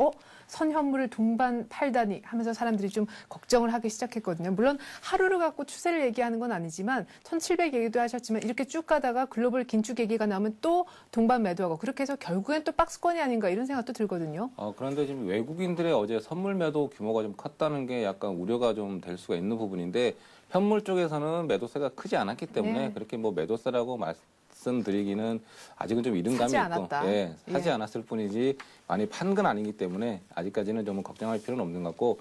선현물을 동반 팔다니 하면서 사람들이 좀 걱정을 하기 시작했거든요. 물론 하루를 갖고 추세를 얘기하는 건 아니지만 1,700 얘기도 하셨지만 이렇게 쭉 가다가 글로벌 긴축 얘기가 나오면 또 동반 매도하고 그렇게 해서 결국엔 또 박스권이 아닌가 이런 생각도 들거든요. 그런데 지금 외국인들의 어제 선물 매도 규모가 좀 컸다는 게 약간 우려가 좀 될 수가 있는 부분인데 현물 쪽에서는 매도세가 크지 않았기 때문에 네. 그렇게 뭐 매도세라고 말씀드리기는 아직은 좀 이른감이 사지 있고 않았다. 예, 사지 예. 않았을 뿐이지 많이 판 건 아니기 때문에 아직까지는 좀 걱정할 필요는 없는 것 같고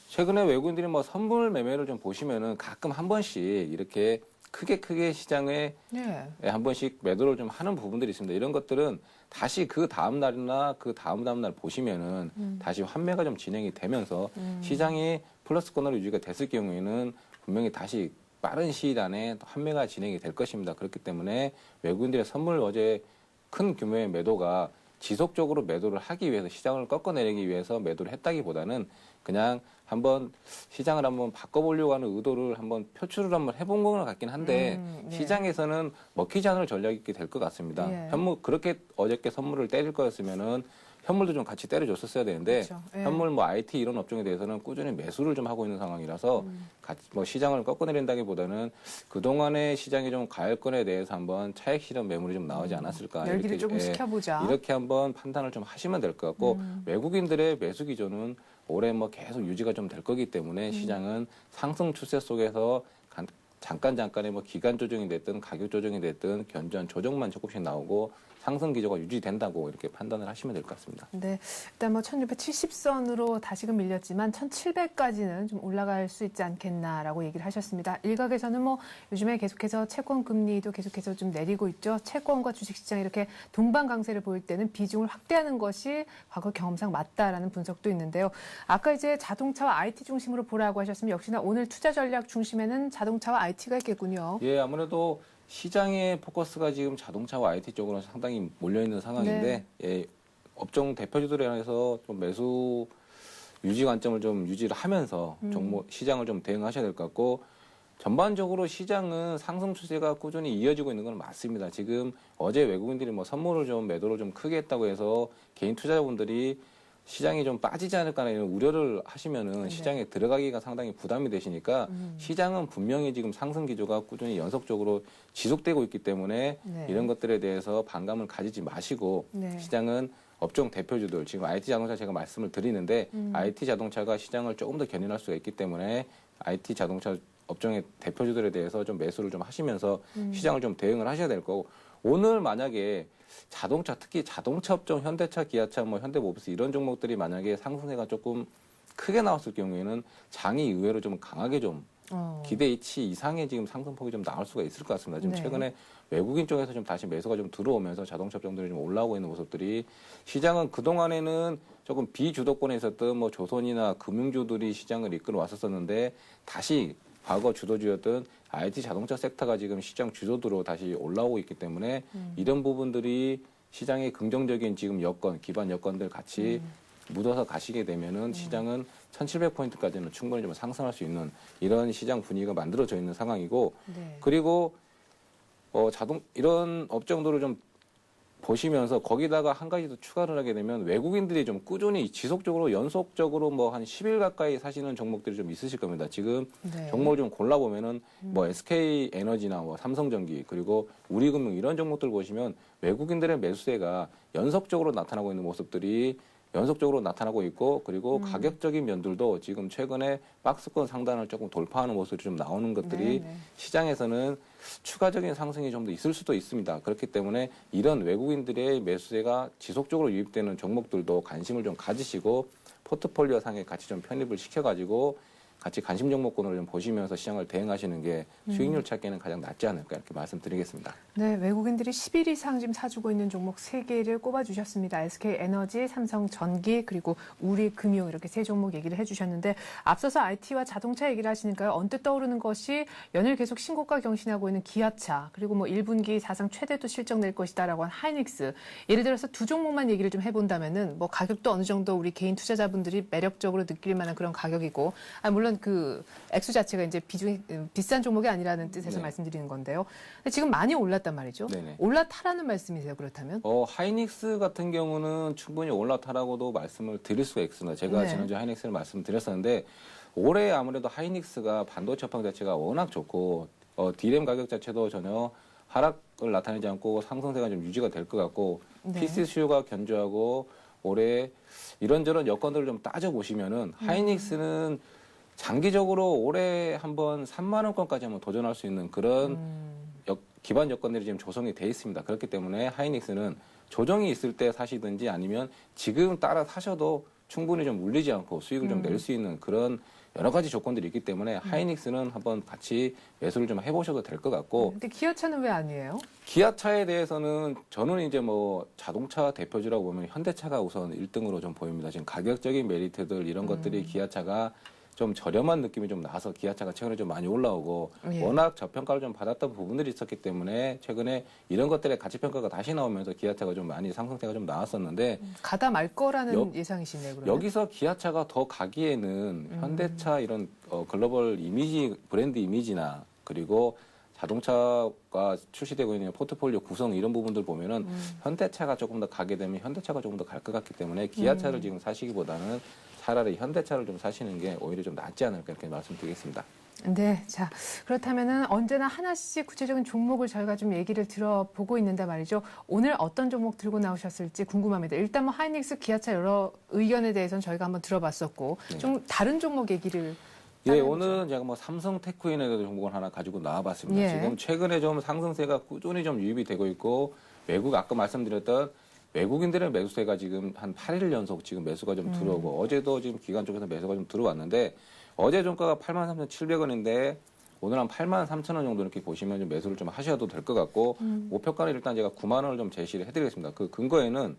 최근에 외국인들이 뭐 선물 매매를 좀 보시면은 가끔 한 번씩 이렇게 크게 시장에 네. 한 번씩 매도를 좀 하는 부분들이 있습니다. 이런 것들은 다시 그 다음 날이나 그 다음 날 보시면은 다시 환매가 좀 진행이 되면서 시장이 플러스권으로 유지가 됐을 경우에는 분명히 다시 빠른 시일 안에 환매가 진행이 될 것입니다. 그렇기 때문에 외국인들의 선물 어제 큰 규모의 매도가 지속적으로 매도를 하기 위해서 시장을 꺾어내리기 위해서 매도를 했다기보다는 그냥 한번 시장을 한번 바꿔보려고 하는 의도를 한번 표출을 한번 해본 것 같긴 한데 네. 시장에서는 먹히지 않을 전략이 될 것 같습니다. 예. 현물 그렇게 어저께 선물을 때릴 거였으면은 현물도 좀 같이 때려줬었어야 되는데 그렇죠. 예. 현물 뭐 IT 이런 업종에 대해서는 꾸준히 매수를 좀 하고 있는 상황이라서 같이 뭐 시장을 꺾어내린다기보다는 그동안의 시장의 좀 가열권에 대해서 한번 차익 실현 매물이 좀 나오지 않았을까 열기를 이렇게, 조금 예, 식혀보자. 이렇게 한번 판단을 좀 하시면 될 것 같고 외국인들의 매수 기조는 올해 뭐 계속 유지가 좀 될 거기 때문에 시장은 상승 추세 속에서 잠깐의 뭐 기간 조정이 됐든 가격 조정이 됐든 견전 조정만 조금씩 나오고 상승 기조가 유지된다고 이렇게 판단을 하시면 될 것 같습니다. 네, 일단 뭐 1670선으로 다시금 밀렸지만 1700까지는 좀 올라갈 수 있지 않겠나라고 얘기를 하셨습니다. 일각에서는 뭐 요즘에 계속해서 채권 금리도 계속해서 좀 내리고 있죠. 채권과 주식시장 이렇게 동반 강세를 보일 때는 비중을 확대하는 것이 과거 경험상 맞다라는 분석도 있는데요. 아까 이제 자동차와 IT 중심으로 보라고 하셨으면 역시나 오늘 투자 전략 중심에는 자동차와 IT가 있겠군요. 예, 아무래도 시장의 포커스가 지금 자동차와 IT 쪽으로 상당히 몰려있는 상황인데, 예, 업종 대표주들에 한해서 좀 매수 유지 관점을 좀 유지를 하면서 시장을 좀 대응하셔야 될 것 같고, 전반적으로 시장은 상승 추세가 꾸준히 이어지고 있는 건 맞습니다. 지금 어제 외국인들이 뭐 선물을 좀 매도를 좀 크게 했다고 해서 개인 투자자분들이 시장이 좀 빠지지 않을까 이런 우려를 하시면은 네. 시장에 들어가기가 상당히 부담이 되시니까 시장은 분명히 지금 상승 기조가 꾸준히 연속적으로 지속되고 있기 때문에 네. 이런 것들에 대해서 반감을 가지지 마시고 네. 시장은 업종 대표주들 지금 IT 자동차 제가 말씀을 드리는데 IT 자동차가 시장을 조금 더 견인할 수가 있기 때문에 IT 자동차 업종의 대표주들에 대해서 좀 매수를 좀 하시면서 시장을 좀 대응을 하셔야 될 거고 오늘 만약에 자동차 특히 자동차 업종 현대차, 기아차, 뭐 현대모비스 이런 종목들이 만약에 상승세가 조금 크게 나왔을 경우에는 장이 의외로 좀 강하게 좀 기대치 이상의 지금 상승폭이 좀 나올 수가 있을 것 같습니다. 지금 네. 최근에 외국인 쪽에서 좀 다시 매수가 좀 들어오면서 자동차 업종들이 좀 올라오고 있는 모습들이 시장은 그동안에는 조금 비주도권에 있었던 뭐 조선이나 금융주들이 시장을 이끌어 왔었었는데 다시 과거 주도주였던 IT 자동차 섹터가 지금 시장 주도주로 다시 올라오고 있기 때문에 이런 부분들이 시장의 긍정적인 지금 여건, 기반 여건들 같이 묻어서 가시게 되면은 시장은 1700포인트까지는 충분히 좀 상승할 수 있는 이런 시장 분위기가 만들어져 있는 상황이고 네. 그리고 이런 업종들을 좀 보시면서 거기다가 한 가지 더 추가를 하게 되면 외국인들이 좀 꾸준히 지속적으로 연속적으로 뭐 한 10일 가까이 사시는 종목들이 좀 있으실 겁니다. 지금 네. 종목을 좀 골라보면은 뭐 SK 에너지나 뭐 삼성전기 그리고 우리금융 이런 종목들 보시면 외국인들의 매수세가 연속적으로 나타나고 있는 모습들이 연속적으로 나타나고 있고 그리고 가격적인 면들도 지금 최근에 박스권 상단을 조금 돌파하는 모습이 좀 나오는 것들이 네. 시장에서는 추가적인 상승이 좀 더 있을 수도 있습니다. 그렇기 때문에 이런 외국인들의 매수세가 지속적으로 유입되는 종목들도 관심을 좀 가지시고 포트폴리오 상에 같이 좀 편입을 시켜가지고 같이 관심 종목군으로 좀 보시면서 시장을 대응하시는 게 수익률 찾기에는 가장 낫지 않을까 이렇게 말씀드리겠습니다. 네, 외국인들이 10일 이상 지금 사주고 있는 종목 3개를 꼽아주셨습니다. SK에너지, 삼성전기, 그리고 우리금융 이렇게 3종목 얘기를 해주셨는데 앞서서 IT와 자동차 얘기를 하시니까요. 언뜻 떠오르는 것이 연일 계속 신고가 경신하고 있는 기아차, 그리고 뭐 1분기 사상 최대도 실적 낼 것이다라고 한 하이닉스. 예를 들어서 두 종목만 얘기를 좀 해본다면은 뭐 가격도 어느 정도 우리 개인 투자자분들이 매력적으로 느낄 만한 그런 가격이고, 물론 그 액수 자체가 이제 비중이 비싼 종목이 아니라는 뜻에서 네. 말씀드리는 건데요. 근데 지금 많이 올랐단 말이죠. 네네. 올라타라는 말씀이세요, 그렇다면? 하이닉스 같은 경우는 충분히 올라타라고도 말씀을 드릴 수가 있습니다. 제가 네. 지난주에 하이닉스를 말씀드렸었는데 올해 아무래도 하이닉스가 반도체 업황 자체가 워낙 좋고 D램 가격 자체도 전혀 하락을 나타내지 않고 상승세가 좀 유지가 될 것 같고 네. PC 수요가 견조하고 올해 이런저런 여건들을 좀 따져보시면은 하이닉스는 장기적으로 올해 한번 3만 원권까지 한번 도전할 수 있는 그런 기반 여건들이 지금 조성이 돼 있습니다. 그렇기 때문에 하이닉스는 조정이 있을 때 사시든지 아니면 지금 따라 사셔도 충분히 좀 물리지 않고 수익을 좀 낼 수 있는 그런 여러 가지 조건들이 있기 때문에 하이닉스는 한번 같이 매수를 좀 해보셔도 될 것 같고 근데 기아차는 왜 아니에요? 기아차에 대해서는 저는 이제 뭐 자동차 대표주라고 보면 현대차가 우선 1등으로 좀 보입니다. 지금 가격적인 메리트들 이런 것들이 기아차가 좀 저렴한 느낌이 좀 나서 기아차가 최근에 좀 많이 올라오고 예. 워낙 저평가를 좀 받았던 부분들이 있었기 때문에 최근에 이런 것들의 가치평가가 다시 나오면서 기아차가 좀 많이 상승세가 좀 나왔었는데 가다 말 거라는 예상이시네요, 그러면. 여기서 기아차가 더 가기에는 현대차 이런 글로벌 이미지, 브랜드 이미지나 그리고 자동차가 출시되고 있는 포트폴리오 구성 이런 부분들 보면은 현대차가 조금 더 가게 되면 현대차가 조금 더 갈 것 같기 때문에 기아차를 지금 사시기보다는 차라리 현대차를 좀 사시는 게 오히려 좀 낫지 않을까 이렇게 말씀드리겠습니다. 네, 자 그렇다면은 언제나 하나씩 구체적인 종목을 저희가 좀 얘기를 들어보고 있는데 말이죠. 오늘 어떤 종목 들고 나오셨을지 궁금합니다. 일단 뭐 하이닉스, 기아차 여러 의견에 대해서는 저희가 한번 들어봤었고 좀 다른 종목 얘기를. 예, 오늘은 제가 뭐 삼성 테크인에 대한 종목을 하나 가지고 나와봤습니다. 예. 지금 최근에 좀 상승세가 꾸준히 좀 유입이 되고 있고 외국 아까 말씀드렸던 외국인들의 매수세가 지금 한 8일 연속 지금 매수가 좀 들어오고 어제도 지금 기관 쪽에서 매수가 좀 들어왔는데 어제 종가가 83,700원인데 오늘 한 83,000원 정도 이렇게 보시면 좀 매수를 좀 하셔도 될 것 같고 목표가는 일단 제가 9만 원을 좀 제시를 해드리겠습니다. 그 근거에는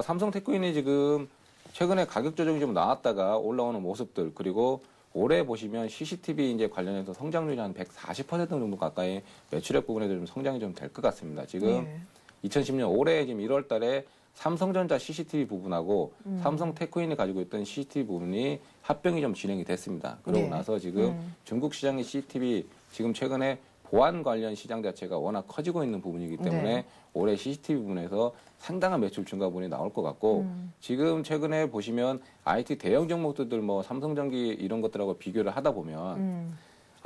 삼성 테크인이 지금 최근에 가격 조정이 좀 나왔다가 올라오는 모습들 그리고 올해 보시면 CCTV 이제 관련해서 성장률이 한 140% 정도 가까이 매출액 부분에도 좀 성장이 좀 될 것 같습니다. 지금 예. 2010년 올해 지금 1월 달에 삼성전자 CCTV 부분하고 삼성 테크인이 가지고 있던 CCTV 부분이 합병이 좀 진행이 됐습니다. 그러고 네. 나서 지금 중국 시장의 CCTV 지금 최근에 보안 관련 시장 자체가 워낙 커지고 있는 부분이기 때문에 네. 올해 CCTV 부분에서 상당한 매출 증가 부분이 나올 것 같고 지금 최근에 보시면 IT 대형 종목들 뭐 삼성전기 이런 것들하고 비교를 하다 보면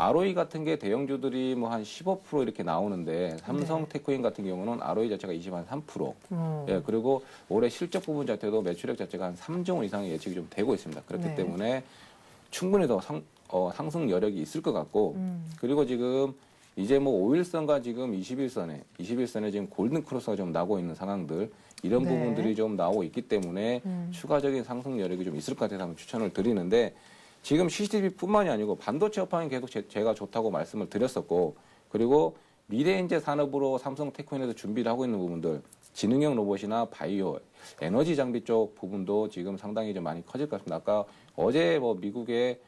ROE 같은 게 대형주들이 뭐 한 15% 이렇게 나오는데 삼성 테크인 같은 경우는 ROE 자체가 23%. 예, 그리고 올해 실적 부분 자체도 매출액 자체가 한 3조 원 이상의 예측이 좀 되고 있습니다. 그렇기 네. 때문에 충분히 더 상승 여력이 있을 것 같고 그리고 지금 이제 뭐 5일선과 지금 21선에 지금 골든 크로스가 좀 나고 있는 상황들 이런 네. 부분들이 좀 나오고 있기 때문에 추가적인 상승 여력이 좀 있을 것 같아서 한번 추천을 드리는데 지금 CCTV뿐만이 아니고 반도체 업황이 계속 제가 좋다고 말씀을 드렸었고 그리고 미래인재 산업으로 삼성 테크인에서 준비를 하고 있는 부분들 지능형 로봇이나 바이오, 에너지 장비 쪽 부분도 지금 상당히 좀 많이 커질 것 같습니다. 아까 어제 뭐 미국의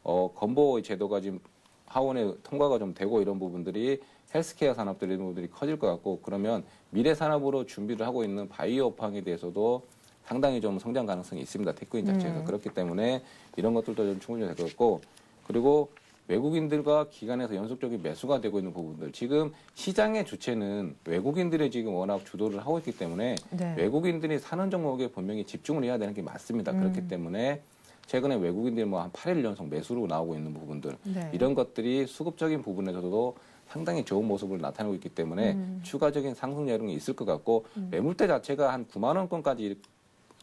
건보 제도가 지금 하원에 통과가 좀 되고 이런 부분들이 헬스케어 산업들 이런 부분들이 커질 것 같고 그러면 미래 산업으로 준비를 하고 있는 바이오 업황에 대해서도 상당히 좀 성장 가능성이 있습니다. 테크인 자체에서. 그렇기 때문에 이런 것들도 좀 충분히 될 것 같고 그리고 외국인들과 기관에서 연속적인 매수가 되고 있는 부분들 지금 시장의 주체는 외국인들이 지금 워낙 주도를 하고 있기 때문에 네. 외국인들이 사는 종목에 분명히 집중을 해야 되는 게 맞습니다. 그렇기 때문에 최근에 외국인들이 뭐 한 8일 연속 매수로 나오고 있는 부분들 네. 이런 것들이 수급적인 부분에서도 상당히 좋은 모습을 나타내고 있기 때문에 추가적인 상승 여력이 있을 것 같고 매물대 자체가 한 9만 원권까지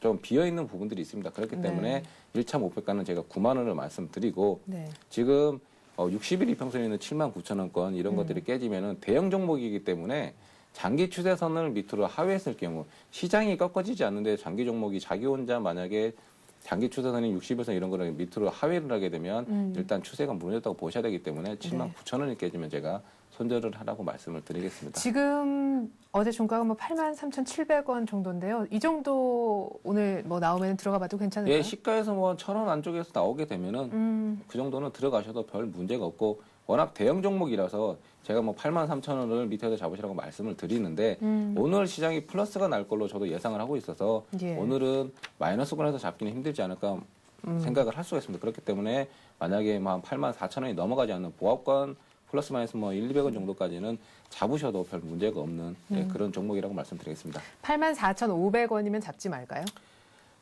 좀 비어있는 부분들이 있습니다. 그렇기 네. 때문에 1차 목표가는 제가 9만 원을 말씀드리고 네. 지금 60일 이평선에 있는 7만 9천 원권 이런 것들이 깨지면은 대형 종목이기 때문에 장기 추세선을 밑으로 하회했을 경우 시장이 꺾어지지 않는데 장기 종목이 자기 혼자 만약에 장기 추세선이 60일선 이런 거를 밑으로 하회를 하게 되면 일단 추세가 무너졌다고 보셔야 되기 때문에 79,000원이 깨지면 제가 손절을 하라고 말씀을 드리겠습니다. 지금 어제 종가가 뭐 83,700원 정도인데요. 이 정도 오늘 뭐 나오면 들어가 봐도 괜찮을까요? 예, 시가에서 뭐 1,000원 안쪽에서 나오게 되면은 그 정도는 들어가셔도 별 문제가 없고 워낙 대형 종목이라서 제가 뭐 83,000원을 밑에서 잡으시라고 말씀을 드리는데 오늘 시장이 플러스가 날 걸로 저도 예상을 하고 있어서 예. 오늘은 마이너스권에서 잡기는 힘들지 않을까 생각을 할 수가 있습니다. 그렇기 때문에 만약에 뭐 한 84,000원이 넘어가지 않는 보합권 플러스 마이너스 뭐 200원 정도까지는 잡으셔도 별 문제가 없는 예, 그런 종목이라고 말씀드리겠습니다. 84,500원이면 잡지 말까요?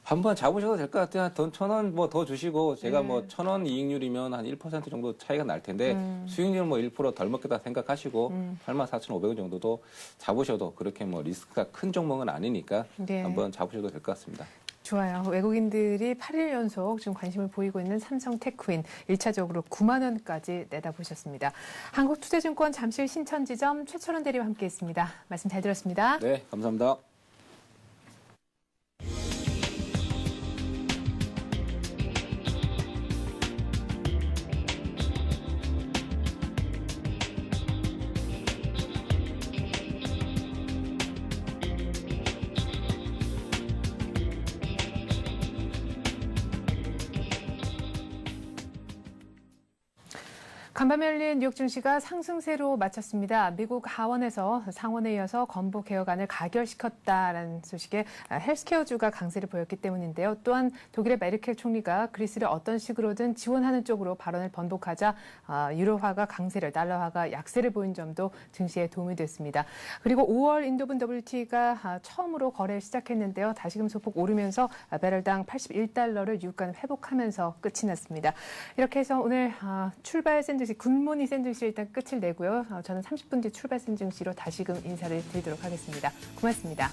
한번 잡으셔도 될 것 같아요. 돈 1,000원 뭐 더 주시고 제가 뭐 1,000원 이익률이면 한 1% 정도 차이가 날 텐데 수익률 뭐 1%덜 먹겠다 생각하시고 84,500원 정도도 잡으셔도 그렇게 뭐 리스크가 큰 종목은 아니니까 네. 한번 잡으셔도 될 것 같습니다. 좋아요. 외국인들이 8일 연속 지금 관심을 보이고 있는 삼성 테크윈 1차적으로 9만 원까지 내다보셨습니다. 한국투자증권 잠실 신천지점 최철원 대리와 함께했습니다. 말씀 잘 들었습니다. 네, 감사합니다. 간밤에 열린 뉴욕 증시가 상승세로 마쳤습니다. 미국 하원에서 상원에 이어서 건보 개혁안을 가결시켰다라는 소식에 헬스케어주가 강세를 보였기 때문인데요. 또한 독일의 메르켈 총리가 그리스를 어떤 식으로든 지원하는 쪽으로 발언을 번복하자 유로화가 강세를, 달러화가 약세를 보인 점도 증시에 도움이 됐습니다. 그리고 5월 인도분 WTI가 처음으로 거래를 시작했는데요. 다시금 소폭 오르면서 배럴당 81달러를 유가는 회복하면서 끝이 났습니다. 이렇게 해서 오늘 출발 샌증시, 굿모닝 샌증시를 일단 끝을 내고요. 저는 30분 뒤 출발 샌증시로 다시금 인사를 드리도록 하겠습니다. 고맙습니다.